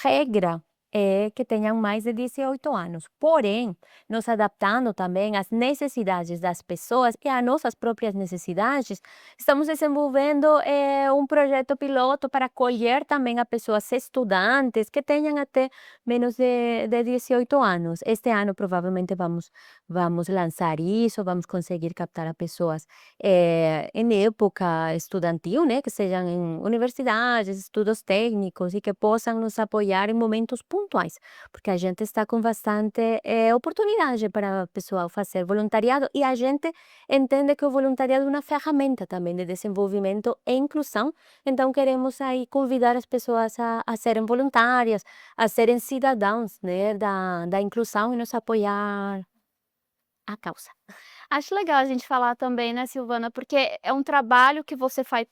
regra é que tenham mais de 18 anos. Porém, nos adaptando também às necessidades das pessoas e às nossas próprias necessidades, estamos desenvolvendo um projeto piloto para acolher também a pessoas estudantes que tenham até menos de 18 anos. Este ano, provavelmente, vamos lançar isso, vamos conseguir captar a pessoas em época estudantil, né, que sejam em universidades, estudos técnicos e que possam nos apoiar em momentos pontuais, porque a gente está com bastante oportunidade para o pessoal fazer voluntariado e a gente entende que o voluntariado é uma ferramenta também de desenvolvimento e inclusão, então queremos aí convidar as pessoas a serem voluntárias, a serem cidadãos, né, da inclusão e nos apoiar a causa. Acho legal a gente falar também, né, Silvana, porque é um trabalho que você faz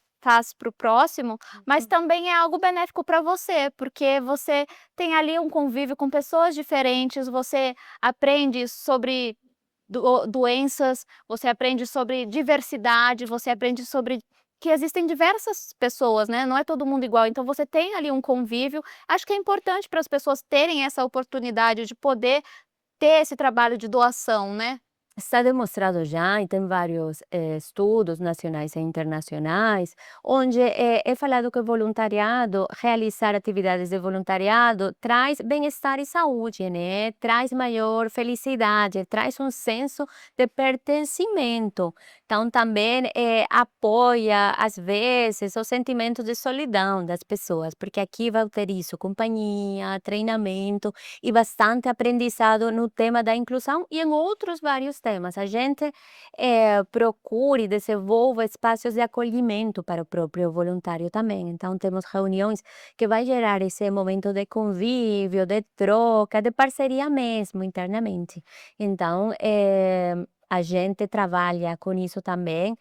para o próximo, mas também é algo benéfico para você, porque você tem ali um convívio com pessoas diferentes, você aprende sobre doenças, você aprende sobre diversidade, você aprende sobre que existem diversas pessoas, né, não é todo mundo igual, então você tem ali um convívio. Acho que é importante para as pessoas terem essa oportunidade de poder ter esse trabalho de doação, né. Está demonstrado já, e tem vários estudos nacionais e internacionais, onde é falado que o voluntariado, realizar atividades de voluntariado, traz bem-estar e saúde, né? Traz maior felicidade, traz um senso de pertencimento. Então, também apoia, às vezes, o sentimento de solidão das pessoas, porque aqui vai ter isso, companhia, treinamento e bastante aprendizado no tema da inclusão e em outros vários temas. A gente procura e desenvolve espaços de acolhimento para o próprio voluntário também. Então, temos reuniões que vai gerar esse momento de convívio, de troca, de parceria mesmo internamente. Então, a gente trabalha com isso também.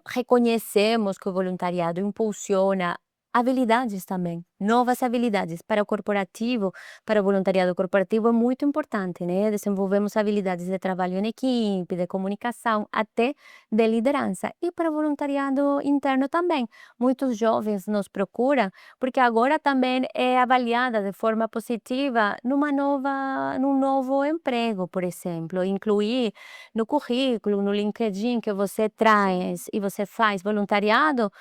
Reconhecemos que o voluntariado impulsiona habilidades também, novas habilidades para o corporativo, para o voluntariado corporativo é muito importante, né? Desenvolvemos habilidades de trabalho em equipe, de comunicação, até de liderança. E para o voluntariado interno também. Muitos jovens nos procuram, porque agora também é avaliada de forma positiva num novo emprego, por exemplo. Incluir no currículo, no LinkedIn, que você traz e você faz voluntariado,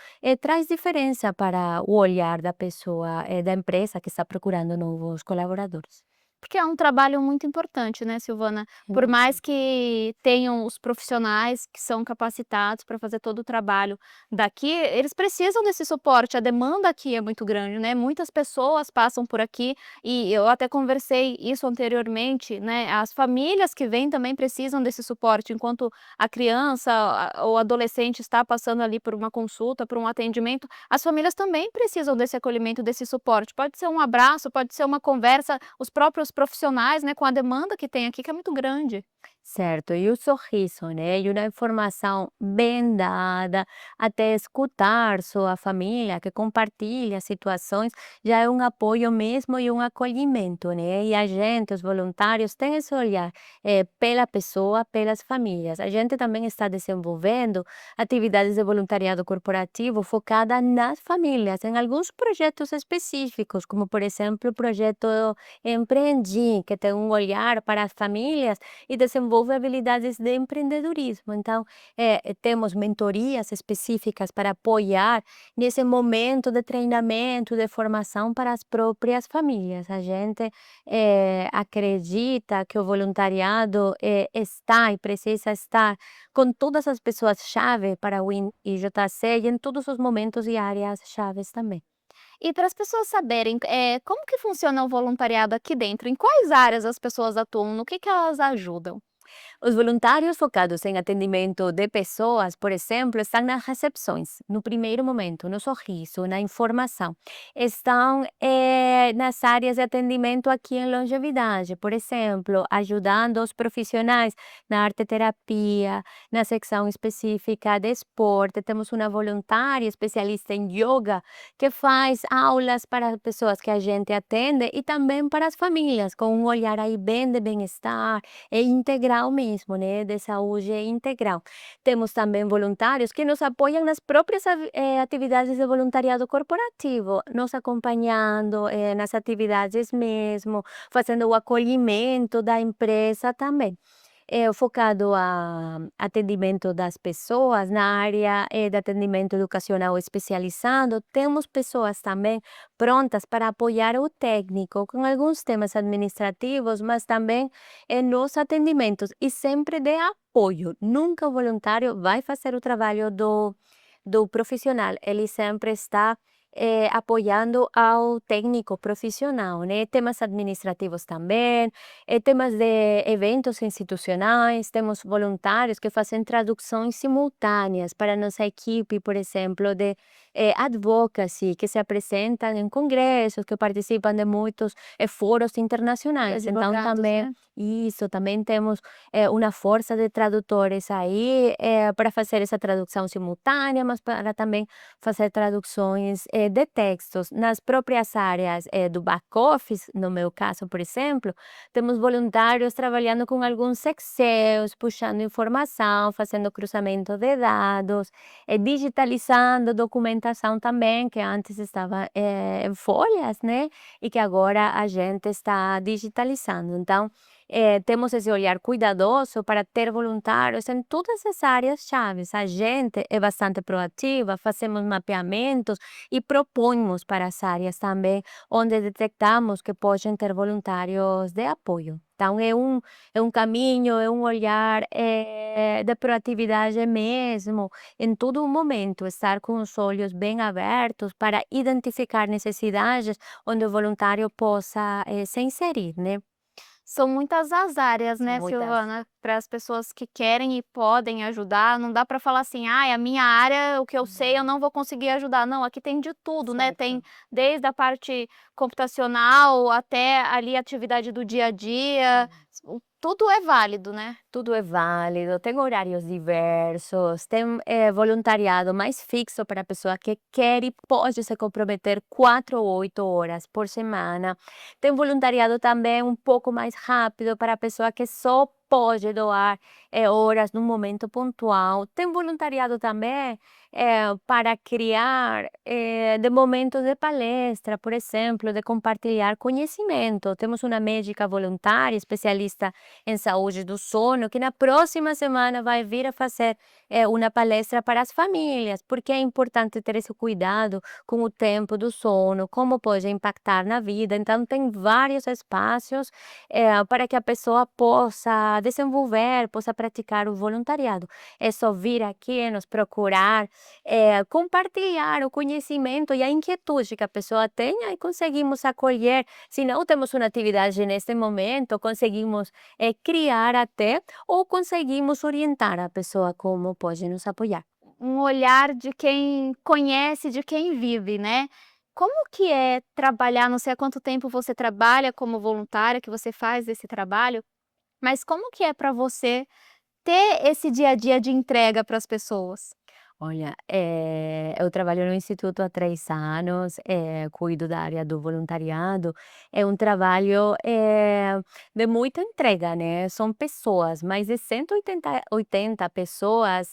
traz diferença para o olhar da pessoa, da empresa que está procurando novos colaboradores. Porque é um trabalho muito importante, né, Silvana? Por mais que tenham os profissionais que são capacitados para fazer todo o trabalho daqui, eles precisam desse suporte. A demanda aqui é muito grande, né? Muitas pessoas passam por aqui e eu até conversei isso anteriormente, né? As famílias que vêm também precisam desse suporte, enquanto a criança ou adolescente está passando ali por uma consulta, por um atendimento, as famílias também precisam desse acolhimento, desse suporte. Pode ser um abraço, pode ser uma conversa, os próprios profissionais, né, com a demanda que tem aqui, que é muito grande. Certo, e o sorriso, né? E uma informação bem dada, até escutar sua família, que compartilha situações, já é um apoio mesmo e um acolhimento, né? E a gente, os voluntários, tem esse olhar pela pessoa, pelas famílias. A gente também está desenvolvendo atividades de voluntariado corporativo focada nas famílias, em alguns projetos específicos, como, por exemplo, o projeto Empreendi, que tem um olhar para as famílias e desenvolve habilidades de empreendedorismo. Então, temos mentorias específicas para apoiar nesse momento de treinamento, de formação para as próprias famílias. A gente acredita que o voluntariado está e precisa estar com todas as pessoas-chave para o IJC e em todos os momentos e áreas chaves também. E para as pessoas saberem, como que funciona o voluntariado aqui dentro, em quais áreas as pessoas atuam, no que elas ajudam? Os voluntários focados em atendimento de pessoas, por exemplo, estão nas recepções, no primeiro momento, no sorriso, na informação. Estão nas áreas de atendimento aqui em longevidade, por exemplo, ajudando os profissionais na arte-terapia, na secção específica de esporte. Temos uma voluntária especialista em yoga que faz aulas para as pessoas que a gente atende e também para as famílias, com um olhar aí bem de bem-estar e integral mesmo, né, de saúde integral. Temos também voluntários que nos apoiam nas próprias atividades de voluntariado corporativo, nos acompanhando nas atividades mesmo, fazendo o acolhimento da empresa também. Focado a atendimento das pessoas na área de atendimento educacional especializado, temos pessoas também prontas para apoiar o técnico com alguns temas administrativos, mas também nos atendimentos e sempre de apoio. Nunca o voluntário vai fazer o trabalho do profissional, ele sempre está apoiando ao técnico profissional, né? Temas administrativos também, temas de eventos institucionais, temos voluntários que fazem traduções simultâneas para nossa equipe, por exemplo, de advocacy, que se apresentam em congressos, que participam de muitos fóruns internacionais. Então, Advogados, também né? Isso, também temos uma força de tradutores aí para fazer essa tradução simultânea, mas para também fazer traduções de textos. Nas próprias áreas do back-office, no meu caso, por exemplo, temos voluntários trabalhando com alguns Excels, puxando informação, fazendo cruzamento de dados, digitalizando documentação também, que antes estava em folhas, né? E que agora a gente está digitalizando. Então, temos esse olhar cuidadoso para ter voluntários em todas as áreas chaves. A gente é bastante proativa, fazemos mapeamentos e propomos para as áreas também onde detectamos que podem ter voluntários de apoio. Então, é um caminho, é um olhar de proatividade mesmo, em todo momento, estar com os olhos bem abertos para identificar necessidades onde o voluntário possa se inserir, né? São muitas as áreas, né, Muitas. Silvana, para as pessoas que querem e podem ajudar. Não dá para falar assim, ah, a minha área, o que eu sei, eu não vou conseguir ajudar. Não, aqui tem de tudo, né? Certo. Tem desde a parte computacional até ali a atividade do dia a dia. Tudo é válido, né? Tudo é válido, tem horários diversos, tem voluntariado mais fixo para a pessoa que quer e pode se comprometer 4 ou 8 horas por semana. Tem voluntariado também um pouco mais rápido para a pessoa que só pode doar horas num momento pontual. Tem voluntariado também para criar de momentos de palestra, por exemplo, de compartilhar conhecimento. Temos uma médica voluntária, especialista em saúde do sono, que na próxima semana vai vir a fazer uma palestra para as famílias, porque é importante ter esse cuidado com o tempo do sono, como pode impactar na vida. Então, tem vários espaços para que a pessoa possa desenvolver, possa praticar o voluntariado. É só vir aqui, nos procurar, compartilhar o conhecimento e a inquietude que a pessoa tenha e conseguimos acolher. Se não temos uma atividade neste momento, conseguimos criar até ou conseguimos orientar a pessoa como pode nos apoiar. Um olhar de quem conhece, de quem vive, né? Como que é trabalhar, não sei há quanto tempo você trabalha como voluntária, que você faz esse trabalho, mas como que é para você ter esse dia a dia de entrega para as pessoas? Olha, eu trabalho no Instituto há 3 anos, cuido da área do voluntariado. É um trabalho de muita entrega, né? São pessoas, mais de 180 pessoas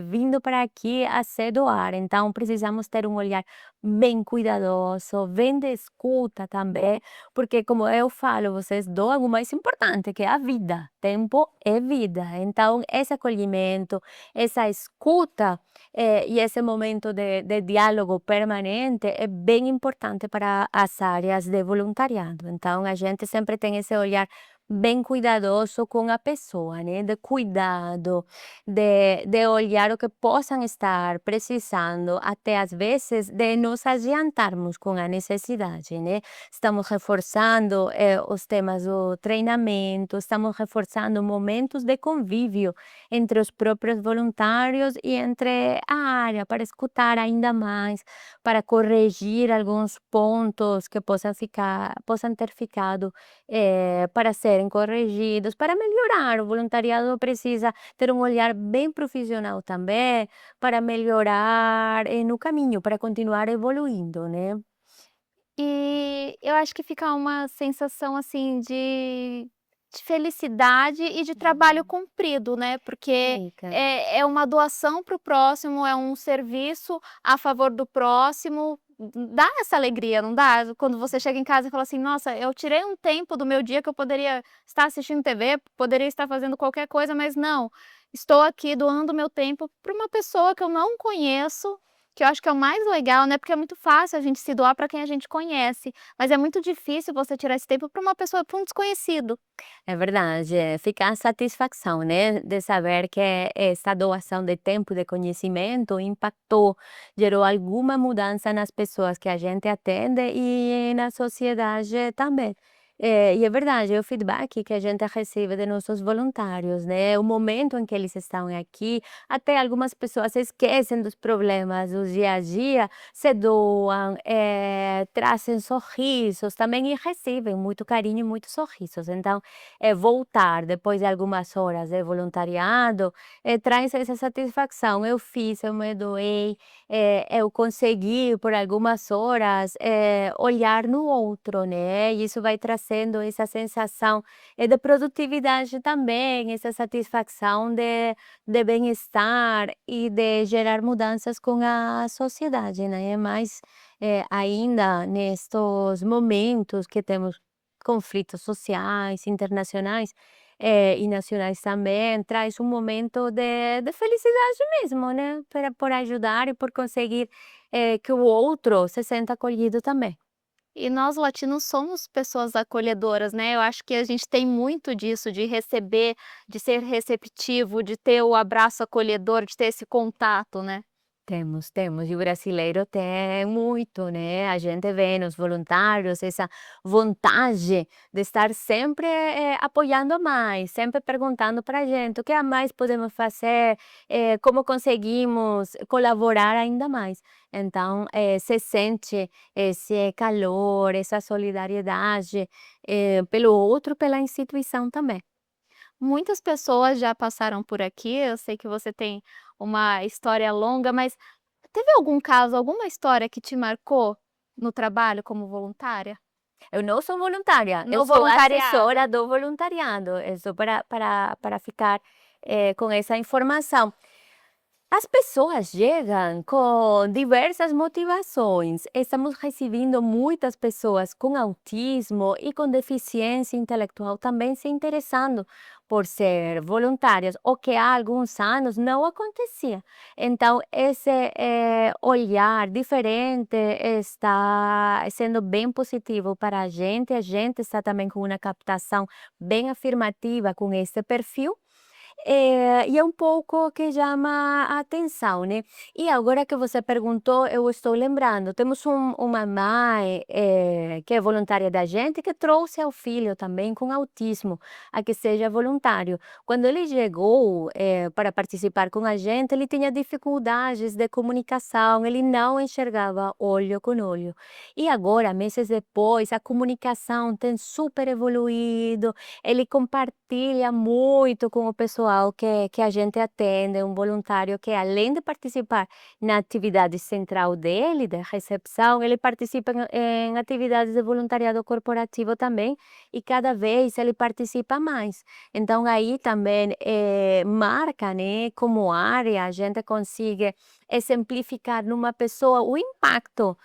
vindo para aqui a se doar. Então, precisamos ter um olhar bem cuidadoso, bem de escuta também, porque, como eu falo, vocês doam o mais importante, que é a vida. Tempo é vida. Então, esse acolhimento, essa escuta e esse momento de diálogo permanente é bem importante para as áreas de voluntariado. Então, a gente sempre tem esse olhar bem cuidadoso com a pessoa, né? De cuidado, de olhar o que possam estar precisando, até às vezes de nos adiantarmos com a necessidade, né? Estamos reforçando os temas do treinamento, estamos reforçando momentos de convívio entre os próprios voluntários e entre a área, para escutar ainda mais, para corrigir alguns pontos que possam ter ficado para serem corrigidos, para melhorar. O voluntariado precisa ter um olhar bem profissional também, para melhorar no caminho, para continuar evoluindo, né? E eu acho que fica uma sensação, assim, de felicidade e de trabalho cumprido, né, porque Fica. é uma doação para o próximo, é um serviço a favor do próximo, dá essa alegria, não dá? Quando você chega em casa e fala assim: "Nossa, eu tirei um tempo do meu dia que eu poderia estar assistindo TV, poderia estar fazendo qualquer coisa, mas não, estou aqui doando meu tempo para uma pessoa que eu não conheço", que eu acho que é o mais legal, né, porque é muito fácil a gente se doar para quem a gente conhece, mas é muito difícil você tirar esse tempo para uma pessoa, para um desconhecido. É verdade, fica a satisfação, né, de saber que essa doação de tempo, de conhecimento impactou, gerou alguma mudança nas pessoas que a gente atende e na sociedade também. E é verdade, é o feedback que a gente recebe de nossos voluntários, né? O momento em que eles estão aqui, até algumas pessoas esquecem dos problemas do dia a dia, se doam, trazem sorrisos também e recebem muito carinho e muitos sorrisos. Então, voltar depois de algumas horas de voluntariado, traz essa satisfação. Eu fiz, eu me doei, eu consegui por algumas horas olhar no outro, né? E isso vai trazendo essa sensação de produtividade também, essa satisfação de bem-estar e de gerar mudanças com a sociedade, né? Mas ainda nestes momentos que temos conflitos sociais, internacionais, e nacionais também, traz um momento de felicidade mesmo, né? Por ajudar e por conseguir que o outro se sinta acolhido também. E nós latinos somos pessoas acolhedoras, né, eu acho que a gente tem muito disso, de receber, de ser receptivo, de ter o abraço acolhedor, de ter esse contato, né. Temos, temos. E o brasileiro tem muito, né? A gente vê nos voluntários essa vontade de estar sempre apoiando mais, sempre perguntando para a gente o que a mais podemos fazer, como conseguimos colaborar ainda mais. Então, se sente esse calor, essa solidariedade pelo outro, pela instituição também. Muitas pessoas já passaram por aqui, eu sei que você tem uma história longa, mas teve algum caso, alguma história que te marcou no trabalho como voluntária? Eu não sou voluntária, eu No sou voluntariado? assessora do voluntariado, é só para ficar com essa informação. As pessoas chegam com diversas motivações. Estamos recebendo muitas pessoas com autismo e com deficiência intelectual também se interessando por ser voluntárias, o que há alguns anos não acontecia. Então, esse olhar diferente está sendo bem positivo para a gente está também com uma captação bem afirmativa com esse perfil. E é um pouco que chama a atenção, né. E agora que você perguntou, eu estou lembrando, temos uma mãe, que é voluntária da gente, que trouxe ao filho também com autismo, a que seja voluntário. Quando ele chegou, para participar com a gente, ele tinha dificuldades de comunicação, ele não enxergava olho com olho. E agora, meses depois, a comunicação tem super evoluído, ele compartilha muito com o pessoal que a gente atende, um voluntário que além de participar na atividade central dele, de recepção, ele participa em atividades de voluntariado corporativo também e cada vez ele participa mais. Então aí também marca, né, como área a gente consegue exemplificar numa pessoa o impacto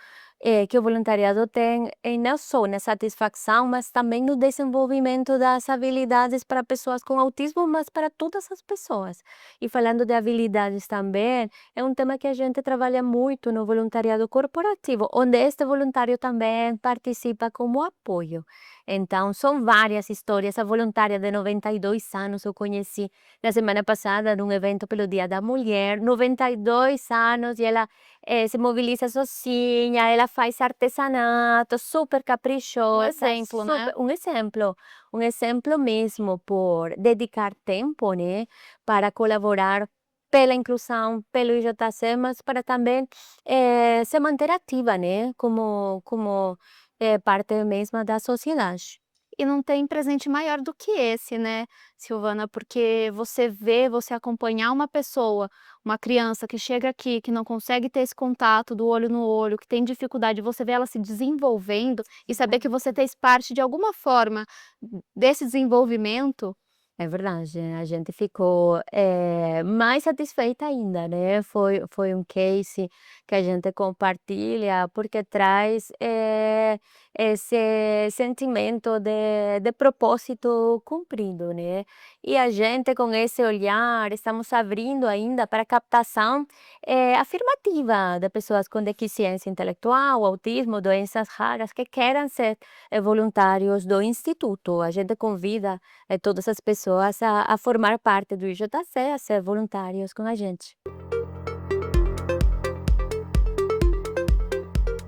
que o voluntariado tem não só na satisfação, mas também no desenvolvimento das habilidades para pessoas com autismo, mas para todas as pessoas. E falando de habilidades também, é um tema que a gente trabalha muito no voluntariado corporativo, onde este voluntário também participa como apoio. Então, são várias histórias. A voluntária de 92 anos eu conheci na semana passada num evento pelo Dia da Mulher, 92 anos, e ela se mobiliza sozinha, ela faz artesanato, super caprichosa, Exemplo, né? super um exemplo mesmo por dedicar tempo, né, para colaborar pela inclusão, pelo IJC, mas para também se manter ativa, né, como parte mesma da sociedade. E não tem presente maior do que esse, né, Silvana, porque você vê, você acompanhar uma pessoa, uma criança que chega aqui, que não consegue ter esse contato do olho no olho, que tem dificuldade, você vê ela se desenvolvendo e saber que você fez parte de alguma forma desse desenvolvimento. É verdade, a gente ficou mais satisfeita ainda, né? Foi um case que a gente compartilha porque traz esse sentimento de propósito cumprido, né? E a gente, com esse olhar, estamos abrindo ainda para a captação afirmativa de pessoas com deficiência intelectual, autismo, doenças raras que queiram ser voluntários do Instituto. A gente convida todas as pessoas a formar parte do IJC, a ser voluntários com a gente.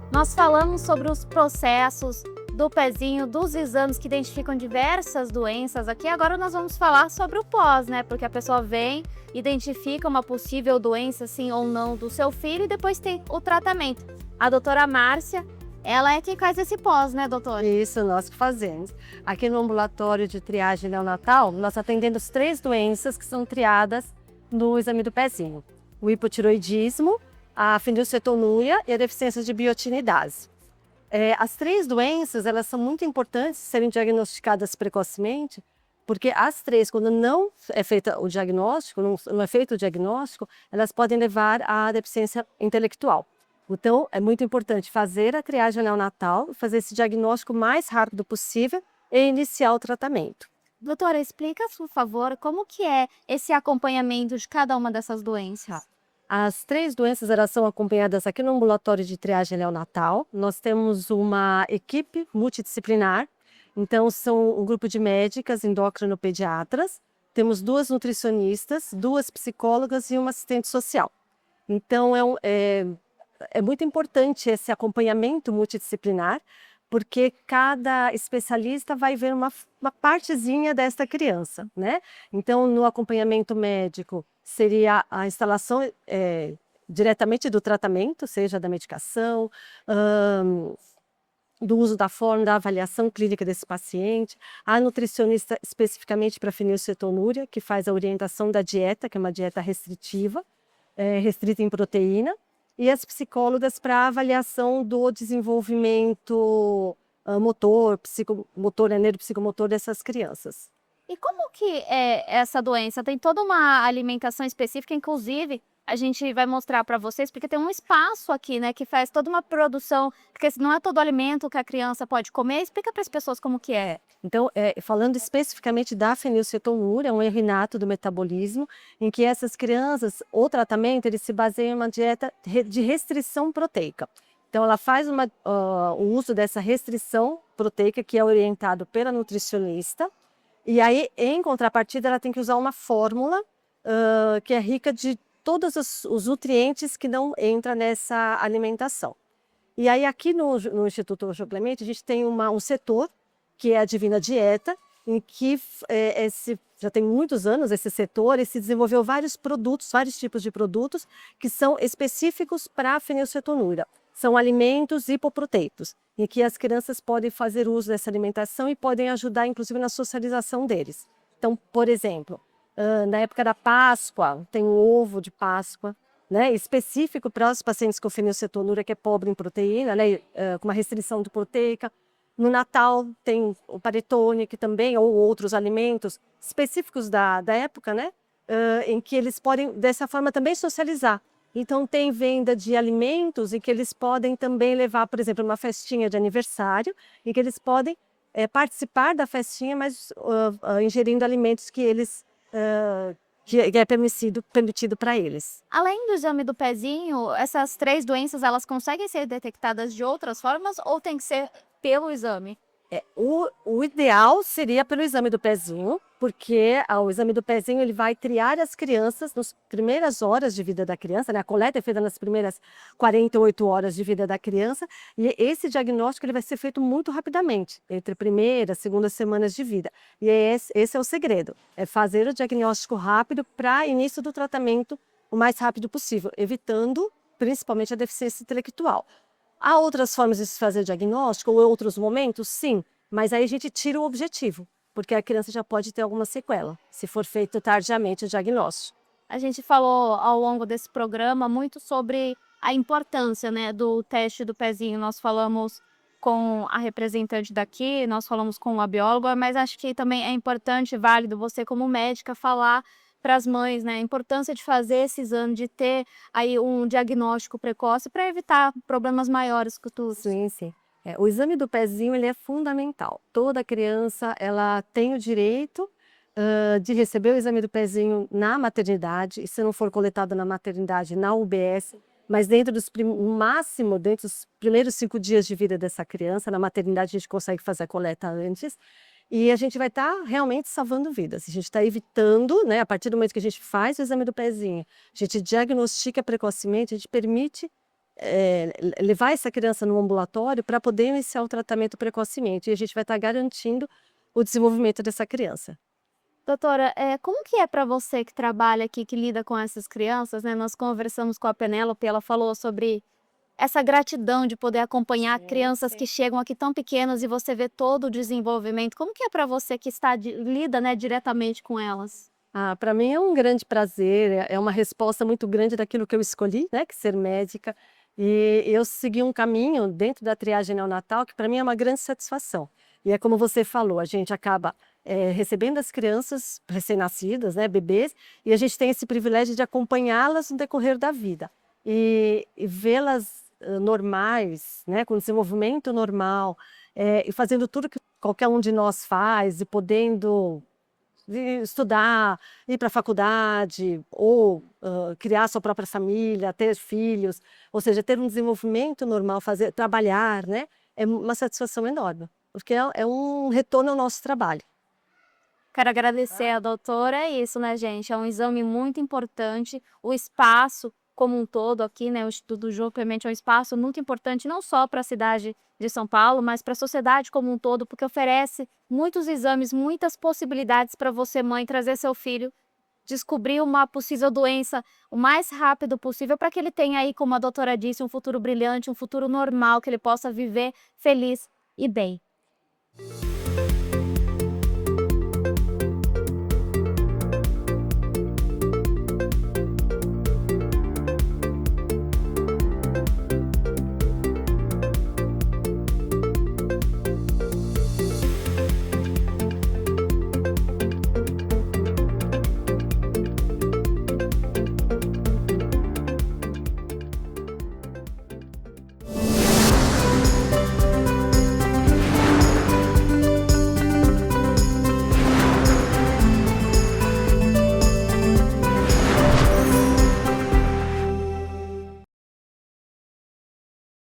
Nós falamos sobre os processos do pezinho, dos exames que identificam diversas doenças aqui. Agora nós vamos falar sobre o pós, né? Porque a pessoa vem, identifica uma possível doença, sim ou não, do seu filho e depois tem o tratamento. A doutora Márcia, ela é quem faz esse pós, né, doutora? Isso, nós que fazemos. Aqui no ambulatório de triagem neonatal, nós atendemos 3 doenças que são triadas no exame do pezinho. O hipotiroidismo, a fenilcetonúria e a deficiência de biotinidase. As 3 doenças, elas são muito importantes serem diagnosticadas precocemente, porque as 3, quando não é feito o diagnóstico, não é feito o diagnóstico, elas podem levar à deficiência intelectual. Então, é muito importante fazer a triagem neonatal, fazer esse diagnóstico o mais rápido possível e iniciar o tratamento. Doutora, explica, por favor, como que é esse acompanhamento de cada uma dessas doenças? As 3 doenças, elas são acompanhadas aqui no ambulatório de triagem neonatal. Nós temos uma equipe multidisciplinar, então são um grupo de médicas endocrinopediatras, temos 2 nutricionistas, 2 psicólogas e uma assistente social. Então, é muito importante esse acompanhamento multidisciplinar, porque cada especialista vai ver uma partezinha desta criança, né? Então, no acompanhamento médico, seria a instalação diretamente do tratamento, seja da medicação, do uso da fórmula, da avaliação clínica desse paciente, a nutricionista especificamente para fenilcetonúria, que faz a orientação da dieta, que é uma dieta restritiva, restrita em proteína, e as psicólogas para avaliação do desenvolvimento motor, psicomotor, neuropsicomotor dessas crianças. E como que é essa doença? Tem toda uma alimentação específica, inclusive a gente vai mostrar para vocês, porque tem um espaço aqui, né, que faz toda uma produção, porque não é todo alimento que a criança pode comer. Explica para as pessoas como que é. Então, falando especificamente da fenilcetonúria, é um erro inato do metabolismo, em que essas crianças, o tratamento, ele se baseia em uma dieta de restrição proteica. Então, ela faz o uso dessa restrição proteica, que é orientado pela nutricionista, e aí, em contrapartida, ela tem que usar uma fórmula que é rica de todos os nutrientes que não entram nessa alimentação. E aí, aqui no Instituto João Clemente, a gente tem um setor, que é a Divina Dieta, em que já tem muitos anos esse setor, e se desenvolveu vários produtos, vários tipos de produtos, que são específicos para a fenilcetonúria. São alimentos hipoproteicos, em que as crianças podem fazer uso dessa alimentação e podem ajudar, inclusive, na socialização deles. Então, por exemplo, na época da Páscoa, tem o ovo de Páscoa, né, específico para os pacientes com fenilcetonúria, que é pobre em proteína, né, com uma restrição de proteica. No Natal tem o panetone, que também, ou outros alimentos específicos da época, né, em que eles podem, dessa forma, também socializar. Então, tem venda de alimentos em que eles podem também levar, por exemplo, uma festinha de aniversário, em que eles podem participar da festinha, mas ingerindo alimentos que eles que é permitido para eles. Além do exame do pezinho, essas 3 doenças, elas conseguem ser detectadas de outras formas ou tem que ser pelo exame? O ideal seria pelo exame do pezinho, porque o exame do pezinho ele vai triar as crianças nas primeiras horas de vida da criança, né? A coleta é feita nas primeiras 48 horas de vida da criança, e esse diagnóstico ele vai ser feito muito rapidamente, entre a primeira e segunda semanas de vida. E esse é o segredo, é fazer o diagnóstico rápido para início do tratamento o mais rápido possível, evitando principalmente a deficiência intelectual. Há outras formas de se fazer diagnóstico, ou outros momentos? Sim, mas aí a gente tira o objetivo, porque a criança já pode ter alguma sequela, se for feito tardiamente o diagnóstico. A gente falou ao longo desse programa muito sobre a importância, né, do teste do pezinho. Nós falamos com a representante daqui, nós falamos com a bióloga, mas acho que também é importante, válido, você como médica falar para as mães, né, a importância de fazer esse exame, de ter aí um diagnóstico precoce para evitar problemas maiores futuros. Sim, sim. O exame do pezinho ele é fundamental. Toda criança ela tem o direito de receber o exame do pezinho na maternidade, e se não for coletado na maternidade, na UBS, mas dentro no máximo, dentro dos primeiros 5 dias de vida dessa criança, na maternidade a gente consegue fazer a coleta antes, e a gente vai estar realmente salvando vidas. A gente está evitando, né, a partir do momento que a gente faz o exame do pezinho, a gente diagnostica precocemente, a gente permite levar essa criança no ambulatório para poder iniciar o tratamento precocemente. E a gente vai estar garantindo o desenvolvimento dessa criança. Doutora, como que é para você que trabalha aqui, que lida com essas crianças, né? Nós conversamos com a Penélope, ela falou sobre essa gratidão de poder acompanhar crianças que chegam aqui tão pequenas e você vê todo o desenvolvimento. Como que é para você que lida, né, diretamente com elas? Para mim é um grande prazer, é uma resposta muito grande daquilo que eu escolhi, né, que ser médica. E eu segui um caminho dentro da triagem neonatal que para mim é uma grande satisfação. E é como você falou, a gente acaba recebendo as crianças recém-nascidas, né, bebês, e a gente tem esse privilégio de acompanhá-las no decorrer da vida. E vê-las normais, né, com desenvolvimento normal, e fazendo tudo que qualquer um de nós faz, e podendo estudar, ir para a faculdade, ou criar sua própria família, ter filhos, ou seja, ter um desenvolvimento normal, trabalhar, né, é uma satisfação enorme, porque é um retorno ao nosso trabalho. Quero agradecer a doutora, é isso, né, gente? É um exame muito importante, o espaço como um todo aqui, né, o Instituto João Clemente é um espaço muito importante, não só para a cidade de São Paulo, mas para a sociedade como um todo, porque oferece muitos exames, muitas possibilidades para você, mãe, trazer seu filho, descobrir uma possível doença o mais rápido possível, para que ele tenha aí, como a doutora disse, um futuro brilhante, um futuro normal, que ele possa viver feliz e bem.